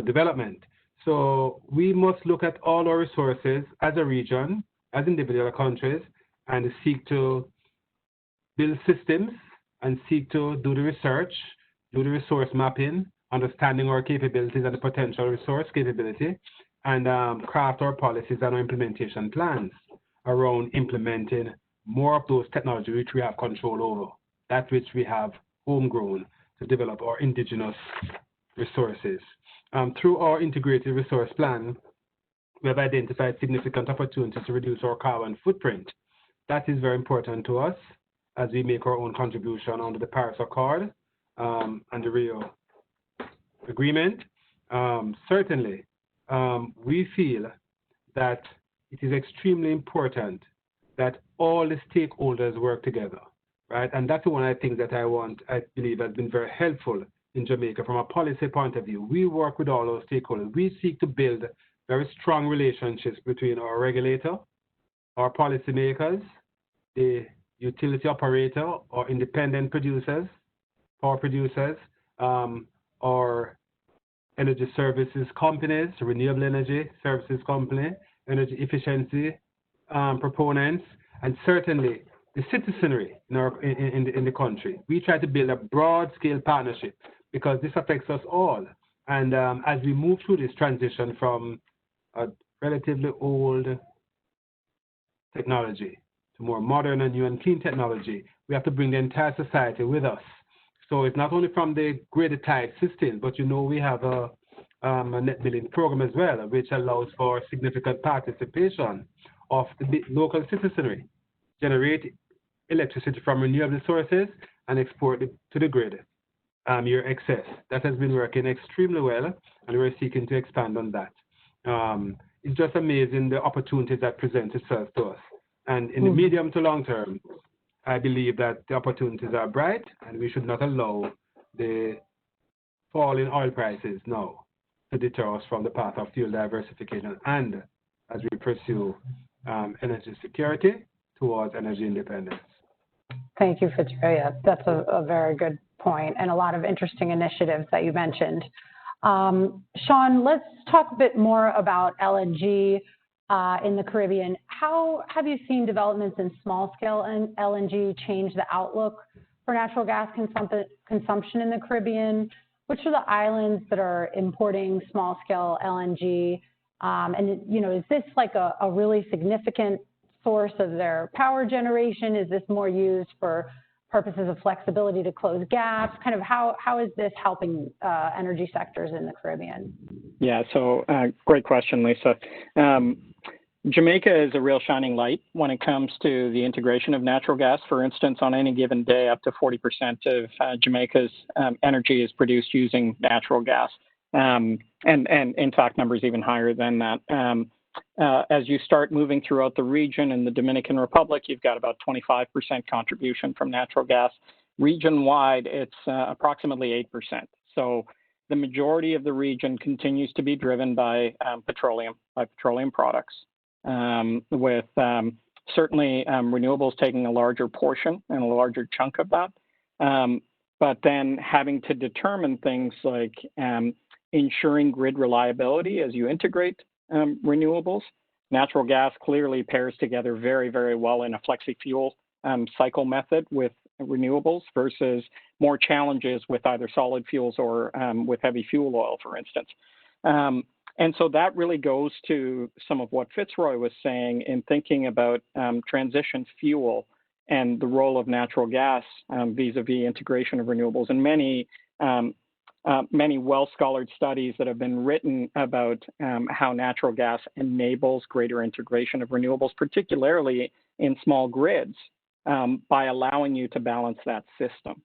development. So we must look at all our resources as a region, as individual countries, and seek to build systems and seek to do the research, do the resource mapping, understanding our capabilities and the potential resource capability, and craft our policies and our implementation plans around implementing more of those technologies which we have control over, that which we have homegrown to develop our indigenous resources. Through our integrated resource plan, we have identified significant opportunities to reduce our carbon footprint. That is very important to us as we make our own contribution under the Paris Accord and the Rio Agreement. Certainly, we feel that it is extremely important that all the stakeholders work together, right? And that's one of the things that I believe has been very helpful in Jamaica from a policy point of view. We work with all those stakeholders. We seek to build very strong relationships between our regulator, our policymakers, the utility operator, or independent producers, power producers, our energy services companies, renewable energy services company, energy efficiency proponents, and certainly the citizenry in the country. We try to build a broad-scale partnership because this affects us all. And as we move through this transition from a relatively old technology to more modern and new and clean technology, we have to bring the entire society with us. So it's not only from the grid type system, but we have a net billing program as well, which allows for significant participation of the local citizenry, generate electricity from renewable sources and export it to the grid, your excess. That has been working extremely well, and we're seeking to expand on that. It's just amazing the opportunities that present itself to us. And in the medium to long term, I believe that the opportunities are bright, and we should not allow the fall in oil prices now to deter us from the path of fuel diversification and as we pursue energy security towards energy independence. Thank you, Fitzroy. That's a very good point and a lot of interesting initiatives that you mentioned. Sean, let's talk a bit more about LNG in the Caribbean. How have you seen developments in small-scale LNG change the outlook for natural gas consumption in the Caribbean? Which are the islands that are importing small-scale LNG? And is this like a really significant source of their power generation? Is this more used for purposes of flexibility to close gaps? Kind of how is this helping energy sectors in the Caribbean? Yeah, so great question, Lisa. Jamaica is a real shining light when it comes to the integration of natural gas. For instance, on any given day, up to 40% of Jamaica's energy is produced using natural gas. And in fact, numbers even higher than that. As you start moving throughout the region, in the Dominican Republic, you've got about 25% contribution from natural gas. Region-wide, it's approximately 8%. So the majority of the region continues to be driven by petroleum products, with certainly renewables taking a larger portion and a larger chunk of that. but then having to determine things like ensuring grid reliability as you integrate renewables. Natural gas clearly pairs together very, very well in a flexi-fuel cycle method with renewables versus more challenges with either solid fuels or with heavy fuel oil, for instance. And so that really goes to some of what Fitzroy was saying in thinking about transition fuel and the role of natural gas vis-a-vis integration of renewables. And many well-scholared studies that have been written about how natural gas enables greater integration of renewables, particularly in small grids, by allowing you to balance that system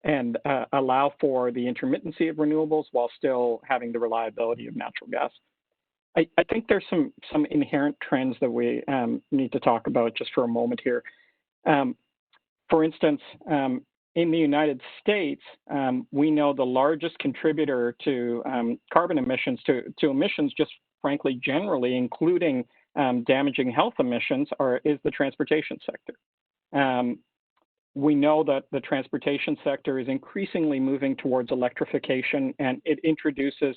and allow for the intermittency of renewables while still having the reliability of natural gas. I think there's some inherent trends that we need to talk about just for a moment here. For instance, in the United States, we know the largest contributor to carbon emissions, to emissions just frankly generally, including damaging health emissions, is the transportation sector. We know that the transportation sector is increasingly moving towards electrification, and it introduces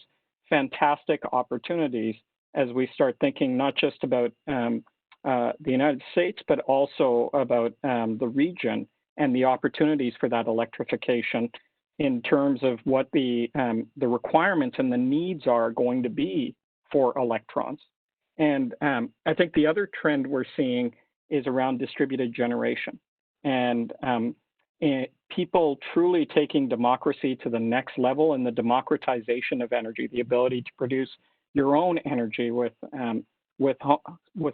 fantastic opportunities as we start thinking not just about the United States, but also about the region and the opportunities for that electrification in terms of what the requirements and the needs are going to be for electrons. And I think the other trend we're seeing is around distributed generation and people truly taking democracy to the next level in the democratization of energy, the ability to produce your own energy with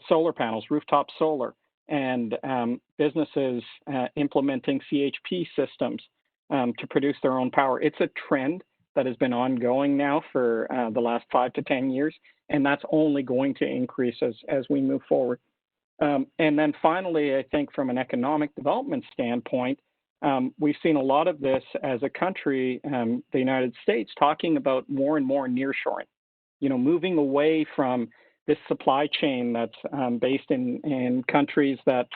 solar panels, rooftop solar, and businesses implementing CHP systems to produce their own power. It's a trend that has been ongoing now for the last 5 to 10 years, and that's only going to increase as we move forward. And then finally, I think from an economic development standpoint, we've seen a lot of this as a country, the United States, talking about more and more nearshoring, moving away from this supply chain that's based in countries that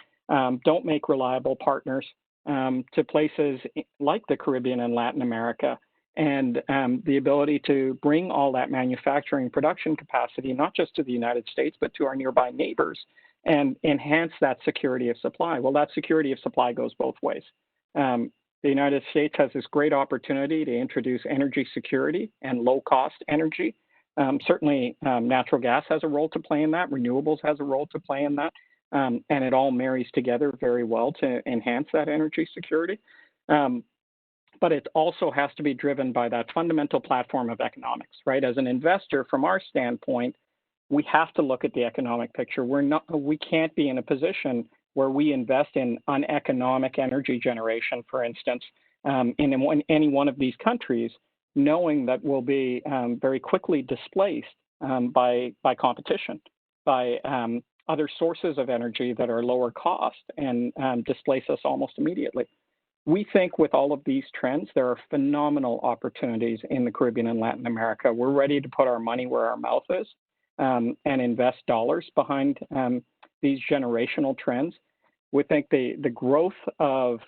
don't make reliable partners to places like the Caribbean and Latin America, and the ability to bring all that manufacturing production capacity, not just to the United States, but to our nearby neighbors, and enhance that security of supply. Well, that security of supply goes both ways. The United States has this great opportunity to introduce energy security and low-cost energy. Certainly, natural gas has a role to play in that. Renewables has a role to play in that. And it all marries together very well to enhance that energy security. But it also has to be driven by that fundamental platform of economics, right? As an investor, from our standpoint, we have to look at the economic picture. We can't be in a position where we invest in uneconomic energy generation, for instance, in any one of these countries, knowing that we'll be very quickly displaced by competition, by other sources of energy that are lower cost and displace us almost immediately. We think with all of these trends, there are phenomenal opportunities in the Caribbean and Latin America. We're ready to put our money where our mouth is and invest dollars behind these generational trends. We think the growth of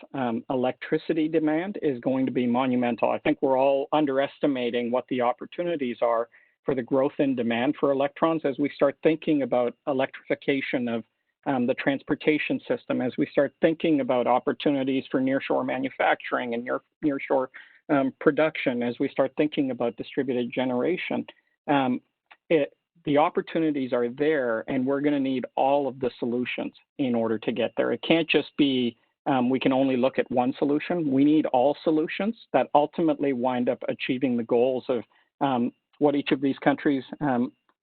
electricity demand is going to be monumental. I think we're all underestimating what the opportunities are for the growth in demand for electrons as we start thinking about electrification of the transportation system, as we start thinking about opportunities for nearshore manufacturing and nearshore production, as we start thinking about distributed generation. The opportunities are there, and we're going to need all of the solutions in order to get there. It can't just be we can only look at one solution. We need all solutions that ultimately wind up achieving the goals of what each of these countries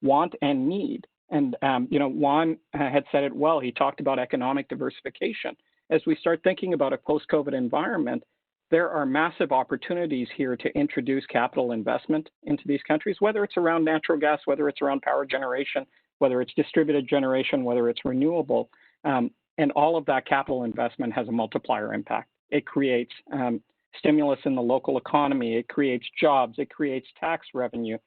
want and need. And, Juan had said it well. He talked about economic diversification. As we start thinking about a post-COVID environment, there are massive opportunities here to introduce capital investment into these countries, whether it's around natural gas, whether it's around power generation, whether it's distributed generation, whether it's renewable. And all of that capital investment has a multiplier impact. It creates stimulus in the local economy. It creates jobs. It creates tax revenue.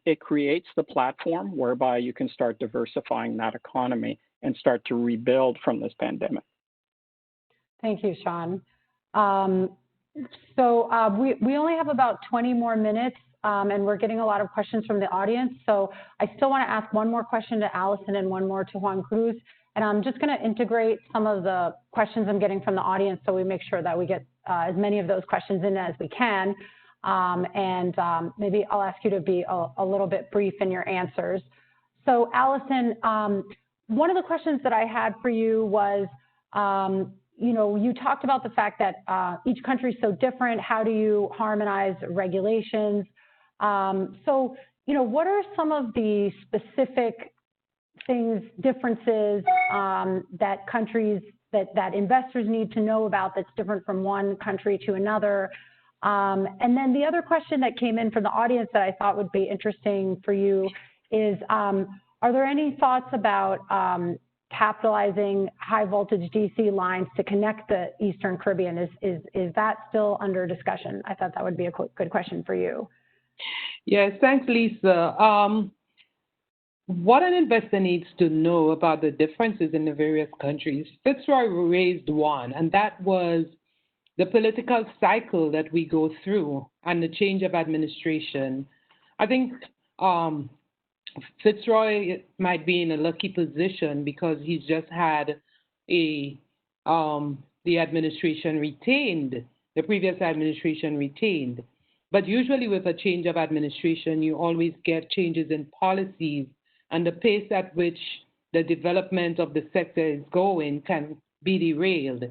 It creates the platform whereby you can start diversifying that economy and start to rebuild from this pandemic. Thank you, Sean. We only have about 20 more minutes, and we're getting a lot of questions from the audience. So I still want to ask one more question to Allison and one more to Juan Cruz. And I'm just going to integrate some of the questions I'm getting from the audience so we make sure that we get as many of those questions in as we can. Maybe I'll ask you to be a little bit brief in your answers. So Allison, one of the questions that I had for you was, you talked about the fact that each country is so different. How do you harmonize regulations? What are some of the specific differences that countries, that investors need to know about that's different from one country to another? And then the other question that came in from the audience that I thought would be interesting for you is, are there any thoughts about capitalizing high voltage DC lines to connect the Eastern Caribbean? Is that still under discussion? I thought that would be a good question for you. Yes, thanks, Lisa. What an investor needs to know about the differences in the various countries, Fitzroy raised one, and that was the political cycle that we go through and the change of administration. I think Fitzroy might be in a lucky position because he's just had the administration retained, the previous administration retained. But usually with a change of administration, you always get changes in policies, and the pace at which the development of the sector is going can be derailed.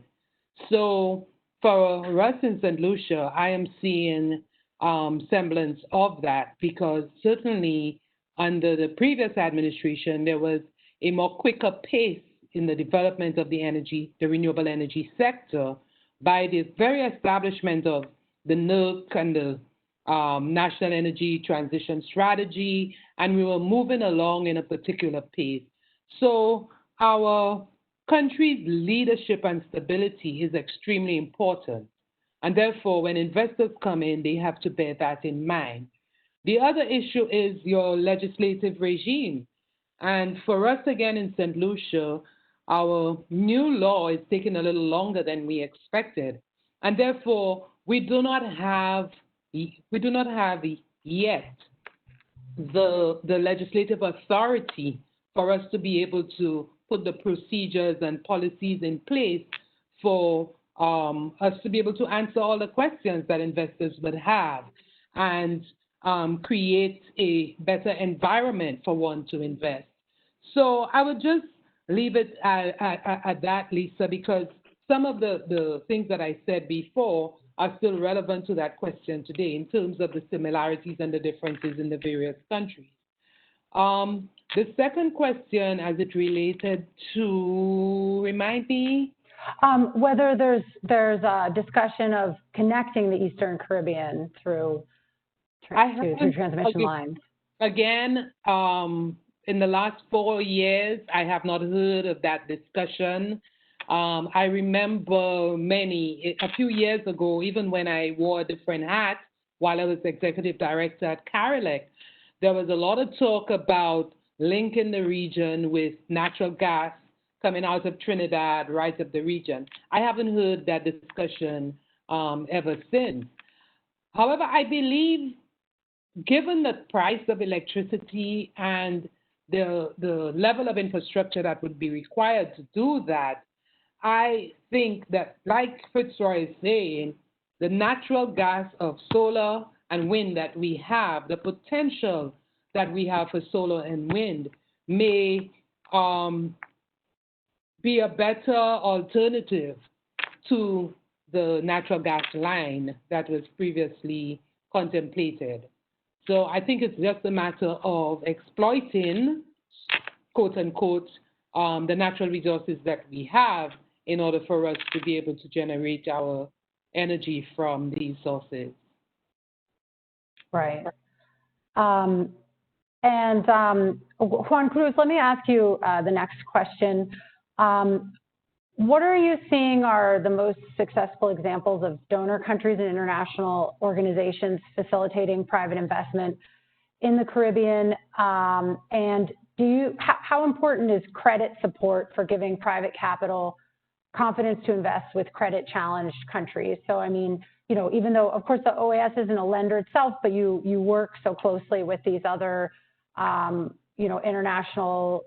So for us in St. Lucia, I am seeing semblance of that, because certainly under the previous administration, there was a more quicker pace in the development of the renewable energy sector by the very establishment of the NERC and the National Energy Transition Strategy, and we were moving along in a particular pace. So our country's leadership and stability is extremely important. And therefore, when investors come in, they have to bear that in mind. The other issue is your legislative regime. And for us, again, in St. Lucia, our new law is taking a little longer than we expected. And therefore, we do not have yet the legislative authority for us to be able to put the procedures and policies in place for us to be able to answer all the questions that investors would have and create a better environment for one to invest. So I would just leave it at that, Lisa, because some of the things that I said before are still relevant to that question today in terms of the similarities and the differences in the various countries. The second question, as it related to, remind me? Whether there's a discussion of connecting the Eastern Caribbean through transmission lines. Again, in the last 4 years, I have not heard of that discussion. I remember a few years ago, even when I wore a different hat while I was executive director at Carolec, there was a lot of talk about linking the region with natural gas coming out of Trinidad, right up the region. I haven't heard that discussion ever since. However, I believe, given the price of electricity and the level of infrastructure that would be required to do that, I think that, like Fitzroy is saying, the natural gas of solar and wind that we have, the potential that we have for solar and wind may be a better alternative to the natural gas line that was previously contemplated. So I think it's just a matter of exploiting, quote unquote, the natural resources that we have in order for us to be able to generate our energy from these sources. Right. Juan Cruz, let me ask you the next question. What are you seeing are the most successful examples of donor countries and international organizations facilitating private investment in the Caribbean? And how important is credit support for giving private capital confidence to invest with credit-challenged countries. So, I mean, you know, even though, of course, the OAS isn't a lender itself, but you work so closely with these other, you know, international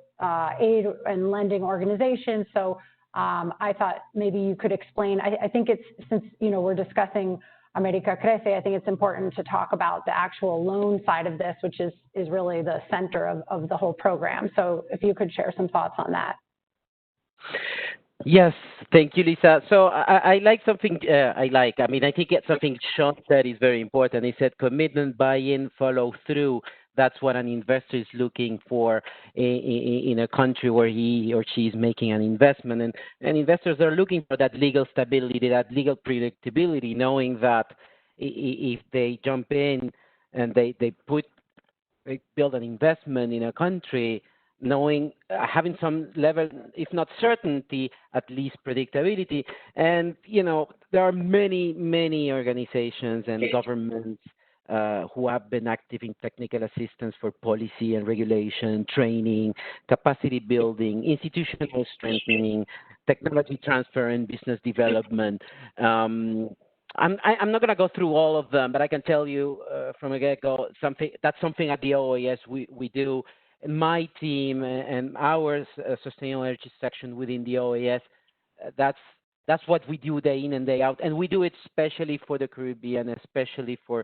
aid and lending organizations. So I thought maybe you could explain. I think it's, since, you know, we're discussing América Crece, I think it's important to talk about the actual loan side of this, which is really the center of the whole program. So if you could share some thoughts on that. Yes, thank you, Lisa. So I like something, I mean, I think it's something Sean said is very important. He said commitment, buy-in, follow through. That's what an investor is looking for in a country where he or she is making an investment. And investors are looking for that legal stability, that legal predictability, knowing that if they jump in and they build an investment in a country, knowing, having some level, if not certainty, at least predictability. And, you know, there are many, many organizations and governments who have been active in technical assistance for policy and regulation, training, capacity building, institutional strengthening, technology transfer and business development. I'm not going to go through all of them, but I can tell you from a get-go, that's something at the OAS we do. My team and our sustainable energy section within the OAS, that's what we do day in and day out, and we do it especially for the Caribbean, especially for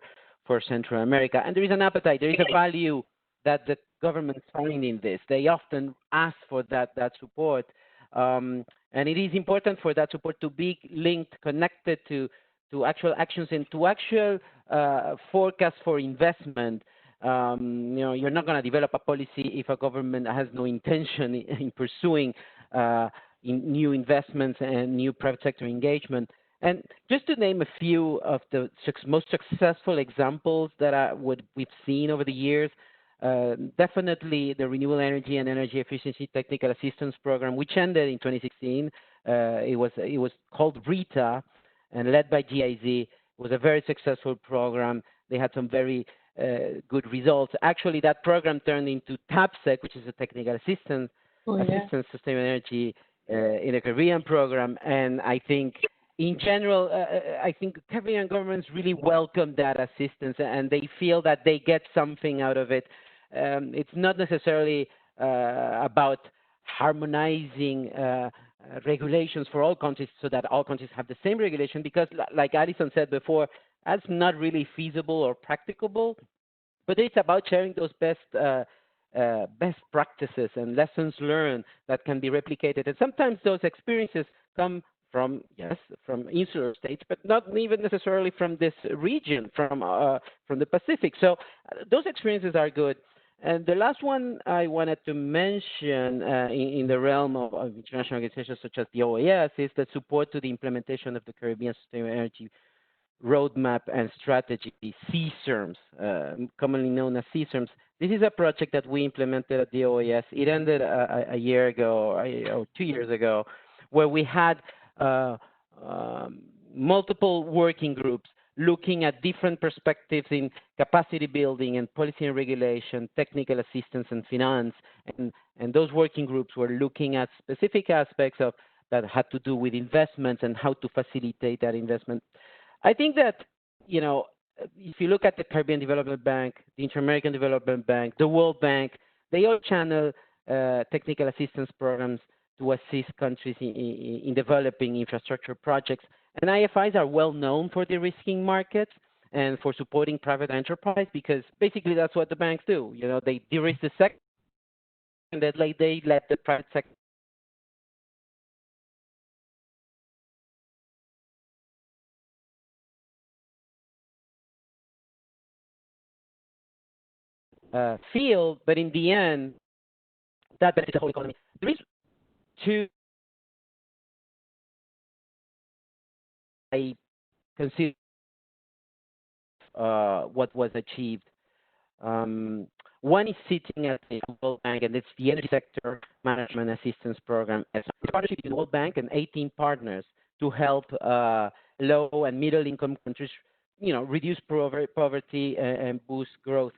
Central America. And there is an appetite, there is a value that the governments find in this. They often ask for that support, and it is important for that support to be linked, connected to actual actions and to actual forecasts for investment. You know, you're not going to develop a policy if a government has no intention in pursuing in new investments and new private sector engagement. And just to name a few of the most successful examples that we've seen over the years, definitely the Renewable Energy and Energy Efficiency Technical Assistance Program, which ended in 2016. It was called RITA and led by GIZ. It was a very successful program. They had some very good results. Actually, that program turned into TAPSEC, which is a technical assistance sustainable energy in the Caribbean program. And I think, in general, I think Caribbean governments really welcome that assistance, and they feel that they get something out of it. It's not necessarily about harmonizing regulations for all countries so that all countries have the same regulation, because, like Alison said before, that's not really feasible or practicable. But it's about sharing those best practices and lessons learned that can be replicated. And sometimes those experiences come from insular states, but not even necessarily from this region, from the Pacific. So those experiences are good. And the last one I wanted to mention in the realm of international organizations such as the OAS is the support to the implementation of the Caribbean Sustainable Energy Roadmap and Strategy, CSERMs, commonly known as CSERMs. This is a project that we implemented at the OAS. It ended a year ago, or 2 years ago, where we had multiple working groups looking at different perspectives in capacity building and policy and regulation, technical assistance and finance. And those working groups were looking at specific aspects of that had to do with investments and how to facilitate that investment. I think that, you know, if you look at the Caribbean Development Bank, the Inter-American Development Bank, the World Bank, they all channel technical assistance programs to assist countries in developing infrastructure projects. And IFIs are well known for de-risking markets and for supporting private enterprise, because basically that's what the banks do. You know, they de-risk the sector and they let the private sector field, but in the end, that benefits the whole economy. There is two I consider what was achieved. One is sitting at the World Bank, and it's the Energy Sector Management Assistance Program. It's a partnership between the World Bank and 18 partners to help low and middle income countries, you know, reduce poverty and boost growth.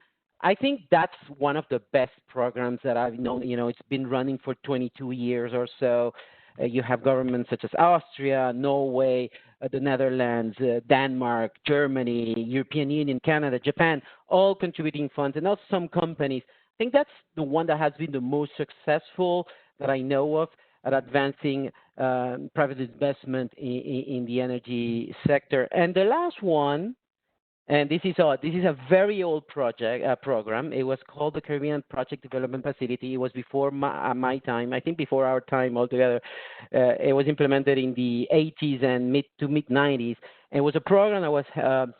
I think that's one of the best programs that I've known. You know, it's been running for 22 years or so. You have governments such as Austria, Norway, the Netherlands, Denmark, Germany, European Union, Canada, Japan, all contributing funds, and also some companies. I think that's the one that has been the most successful that I know of at advancing private investment in the energy sector. And the last one, and this is a very old program. It was called the Caribbean Project Development Facility. It was before my time, I think before our time altogether. It was implemented in the 80s and mid 90s. And it was a program that was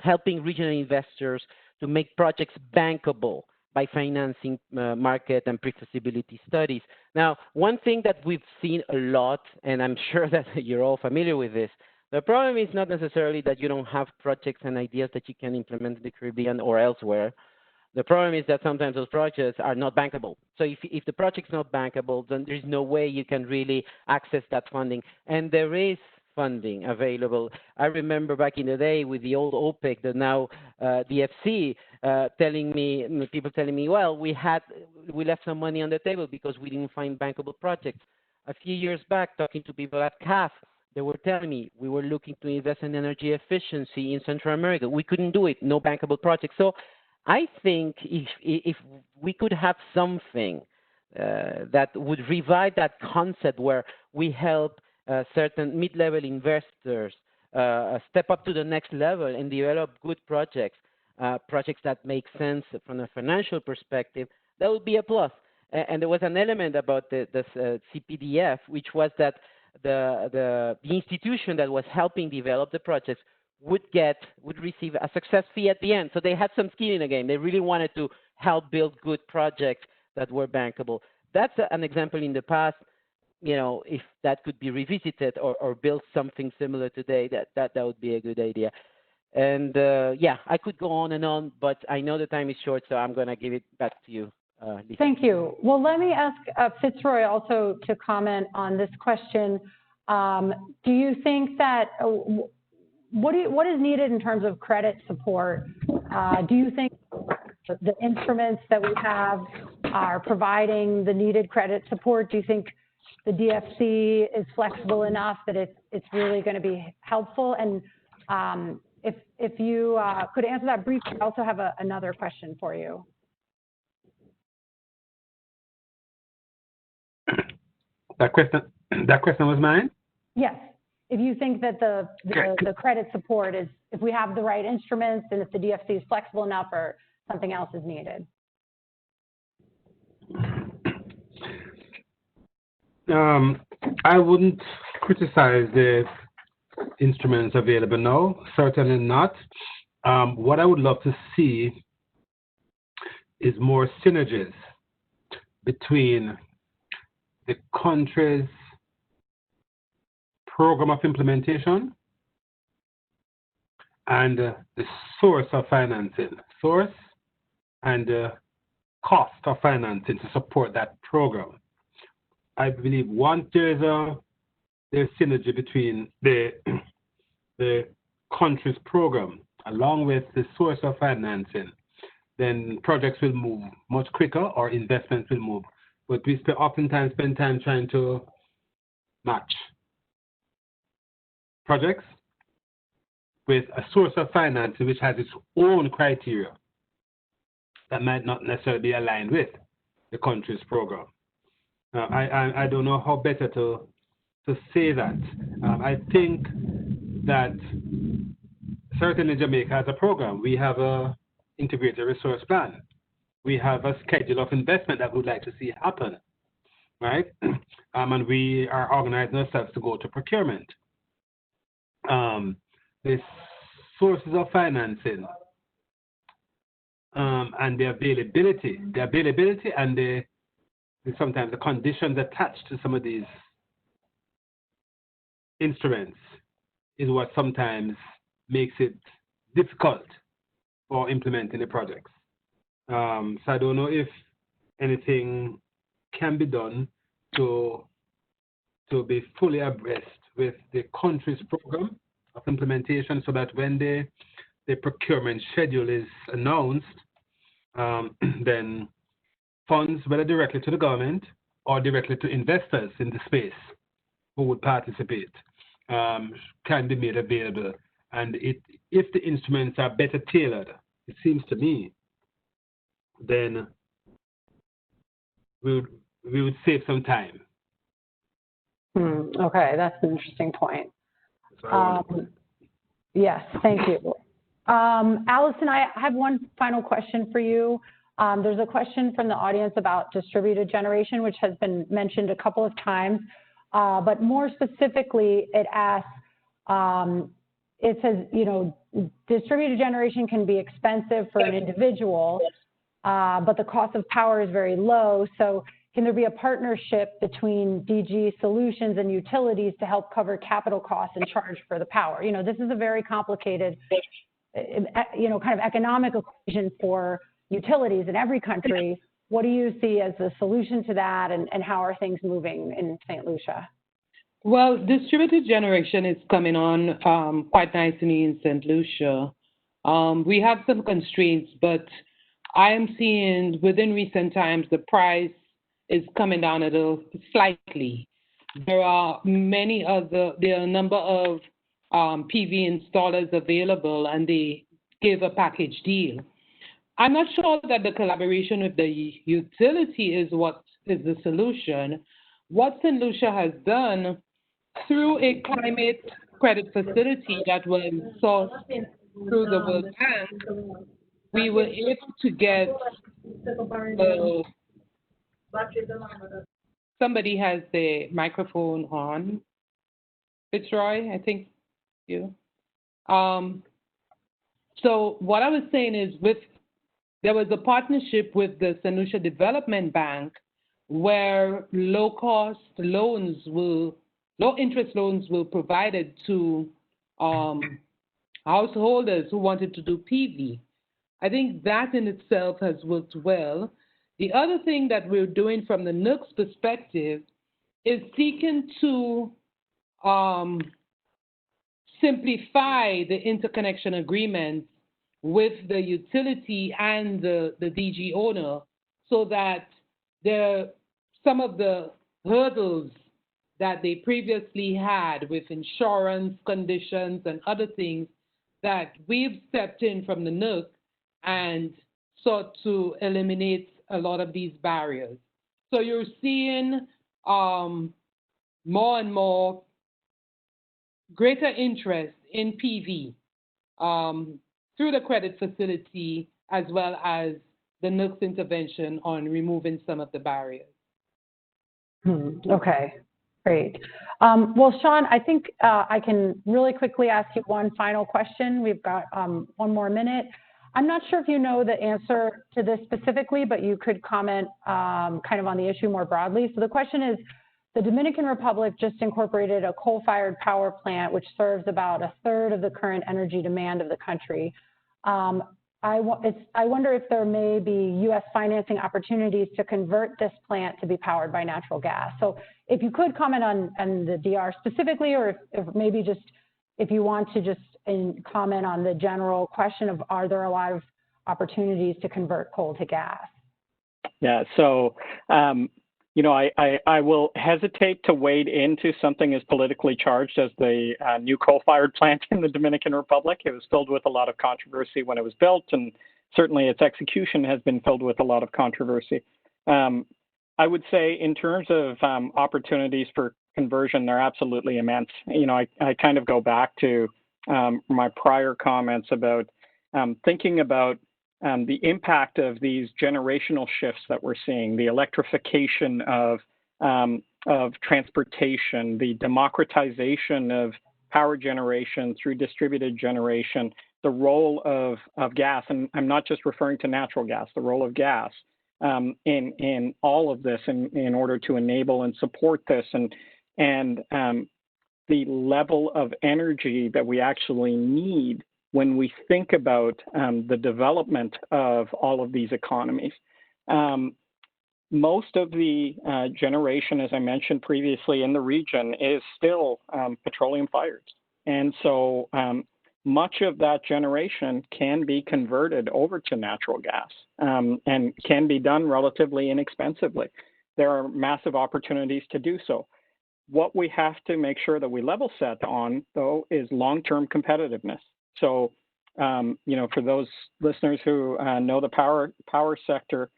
helping regional investors to make projects bankable by financing market and pre-feasibility studies. Now, one thing that we've seen a lot, and I'm sure that you're all familiar with this, the problem is not necessarily that you don't have projects and ideas that you can implement in the Caribbean or elsewhere. The problem is that sometimes those projects are not bankable. So if the project's not bankable, then there's no way you can really access that funding. And there is funding available. I remember back in the day with the old OPEC, the now DFC, people telling me, well, we left some money on the table because we didn't find bankable projects. A few years back, talking to people at CAF, they were telling me we were looking to invest in energy efficiency in Central America. We couldn't do it, no bankable projects. So I think if we could have something that would revive that concept where we help certain mid-level investors step up to the next level and develop good projects, projects that make sense from a financial perspective, that would be a plus. And there was an element about this CPDF, which was that the institution that was helping develop the projects would receive a success fee at the end. So they had some skin in the game. They really wanted to help build good projects that were bankable. That's an example in the past. You know, if that could be revisited or built something similar today, that would be a good idea. And yeah, I could go on and on, but I know the time is short, so I'm going to give it back to you. Lisa. Thank you. Well, let me ask Fitzroy also to comment on this question. Do you think that, what is needed in terms of credit support? Do you think the instruments that we have are providing the needed credit support? Do you think the DFC is flexible enough that it's really going to be helpful? And if you could answer that briefly, I also have another question for you. That question was mine? Yes. If you think that the credit support is, if we have the right instruments and if the DFC is flexible enough or something else is needed. I wouldn't criticize the instruments available now, certainly not. What I would love to see is more synergies between the country's program of implementation and the source of financing, source and cost of financing to support that program. I believe once there's synergy between the country's program along with the source of financing, then projects will move much quicker or investments will move. But we oftentimes spend time trying to match projects with a source of financing which has its own criteria that might not necessarily be aligned with the country's program. I don't know how better to say that. I think that certainly Jamaica has a program. We have a integrated resource plan. We have a schedule of investment that we'd like to see happen, right? And we are organizing ourselves to go to procurement. The sources of financing and the availability and sometimes the conditions attached to some of these instruments is what sometimes makes it difficult for implementing the projects. So I don't know if anything can be done to be fully abreast with the country's program of implementation so that when the procurement schedule is announced, then funds, whether directly to the government or directly to investors in the space, who would participate can be made available. And if the instruments are better tailored, it seems to me, then we would save some time. Okay, that's an interesting point. Yes, thank you. Allison, I have one final question for you. There's a question from the audience about distributed generation, which has been mentioned a couple of times, but more specifically, it asks, it says, you know, distributed generation can be expensive for an individual, but the cost of power is very low. So can there be a partnership between DG Solutions and utilities to help cover capital costs and charge for the power? You know, this is a very complicated, you know, kind of economic equation for utilities in every country. What do you see as the solution to that, and how are things moving in St. Lucia? Well, distributed generation is coming on quite nicely in St. Lucia. We have some constraints, but I am seeing within recent times the price is coming down a little slightly. There are a number of PV installers available, and they give a package deal. I'm not sure that the collaboration with the utility is what is the solution. What St. Lucia has done through a climate credit facility that was sourced through the World Bank, we were able to get somebody has the microphone on. Fitzroy, I think you. So what I was saying is there was a partnership with the St. Lucia Development Bank where low interest loans were provided to householders who wanted to do PV. I think that in itself has worked well. The other thing that we're doing from the NUC's perspective is seeking to simplify the interconnection agreements with the utility and the DG owner, so that some of the hurdles that they previously had with insurance conditions and other things, that we've stepped in from the NUC and sought to eliminate a lot of these barriers. So you're seeing more and more greater interest in PV through the credit facility, as well as the NUC's intervention on removing some of the barriers. Okay, great. Well, Sean, I think I can really quickly ask you one final question. We've got 1 more minute. I'm not sure if you know the answer to this specifically, but you could comment kind of on the issue more broadly. So the question is, the Dominican Republic just incorporated a coal-fired power plant, which serves about 1/3 of the current energy demand of the country. I wonder if there may be U.S. financing opportunities to convert this plant to be powered by natural gas. So if you could comment on the DR specifically, or if maybe just, if you want to just comment on the general question of, are there a lot of opportunities to convert coal to gas? Yeah, so, you know, I will hesitate to wade into something as politically charged as the new coal-fired plant in the Dominican Republic. It was filled with a lot of controversy when it was built, and certainly its execution has been filled with a lot of controversy. I would say in terms of opportunities for conversion, they're absolutely immense. You know, I kind of go back to my prior comments about thinking about the impact of these generational shifts that we're seeing, the electrification of transportation, the democratization of power generation through distributed generation, the role of gas, and I'm not just referring to natural gas, the role of gas in all of this in order to enable and support this, and the level of energy that we actually need when we think about the development of all of these economies. Most of the generation, as I mentioned previously, in the region is still petroleum fired. And so much of that generation can be converted over to natural gas and can be done relatively inexpensively. There are massive opportunities to do so. What we have to make sure that we level set on, though, is long-term competitiveness. So, for those listeners who know the power sector,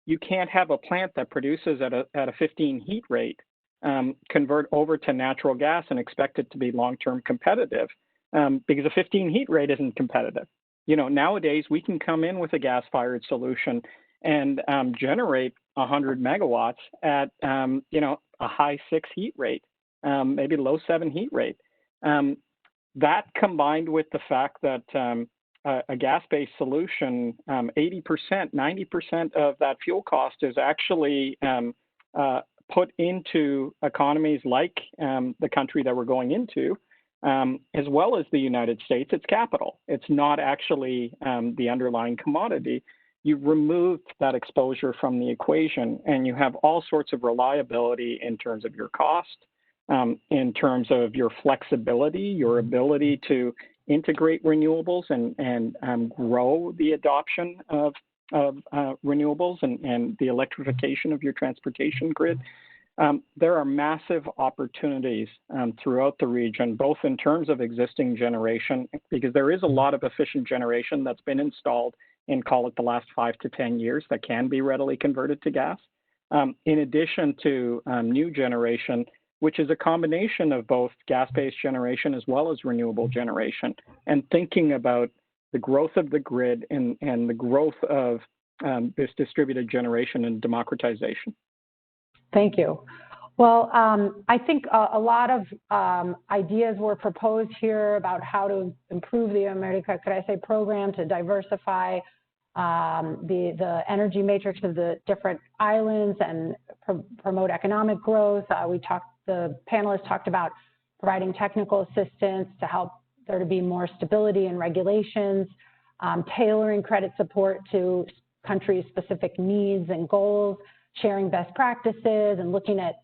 you can't have a plant that produces at a 15 heat rate convert over to natural gas and expect it to be long-term competitive, because a 15 heat rate isn't competitive. Nowadays we can come in with a gas-fired solution and generate 100 megawatts at a high 6 heat rate, maybe low 7 heat rate. That combined with the fact that a gas-based solution, 80%, 90% of that fuel cost is actually put into economies like the country that we're going into, as well as the United States. It's capital. It's not actually the underlying commodity. You've removed that exposure from the equation, and you have all sorts of reliability in terms of your cost, in terms of your flexibility, your ability to integrate renewables and grow the adoption of renewables and the electrification of your transportation grid. There are massive opportunities throughout the region, both in terms of existing generation, because there is a lot of efficient generation that's been installed in, call it, the last 5 to 10 years that can be readily converted to gas, in addition to new generation, which is a combination of both gas-based generation as well as renewable generation, and thinking about the growth of the grid and the growth of this distributed generation and democratization. Thank you. Well, I think a lot of ideas were proposed here about how to improve the América Crece program to diversify the energy matrix of the different islands and promote economic growth. The panelists talked about providing technical assistance to help there to be more stability in regulations, tailoring credit support to countries' specific needs and goals, sharing best practices, and looking at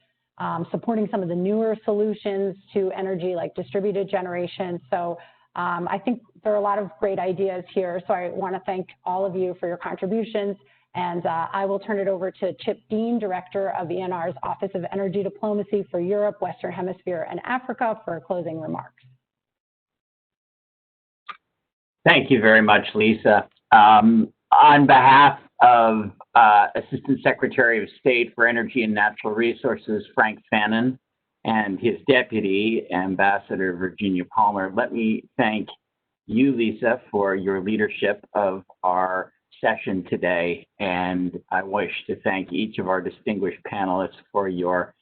supporting some of the newer solutions to energy like distributed generation. So I think there are a lot of great ideas here. So I want to thank all of you for your contributions. And I will turn it over to Chip Dean, Director of ENR's Office of Energy Diplomacy for Europe, Western Hemisphere, and Africa, for closing remarks. Thank you very much, Lisa. On behalf of Assistant Secretary of State for Energy and Natural Resources, Frank Fannin, and his deputy, Ambassador Virginia Palmer, let me thank you, Lisa, for your leadership of our session today. And I wish to thank each of our distinguished panelists for your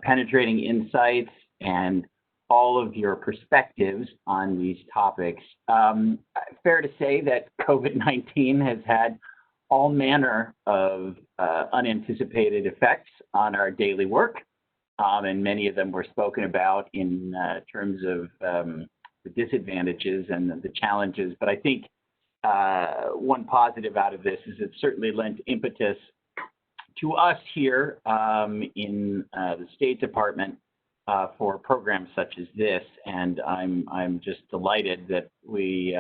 penetrating insights and all of your perspectives on these topics. Fair to say that COVID-19 has had all manner of unanticipated effects on our daily work, and many of them were spoken about in terms of the disadvantages and the challenges. But I think one positive out of this is it certainly lent impetus to us here in the State Department for programs such as this, and I'm just delighted that we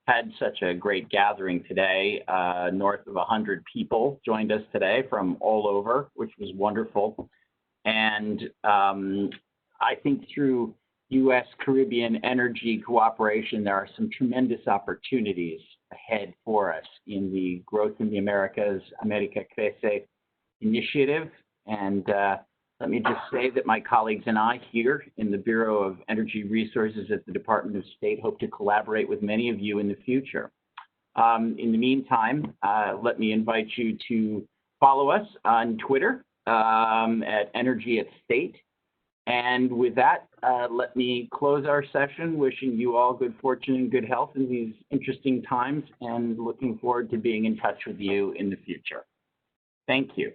had such a great gathering today. North of 100 people joined us today from all over, which was wonderful. And I think through U.S. Caribbean energy cooperation, there are some tremendous opportunities ahead for us in the Growth in the Americas, América Crece initiative. And let me just say that my colleagues and I here in the Bureau of Energy Resources at the Department of State hope to collaborate with many of you in the future. In the meantime, let me invite you to follow us on Twitter at Energy at State. And with that, let me close our session, wishing you all good fortune and good health in these interesting times, and looking forward to being in touch with you in the future. Thank you.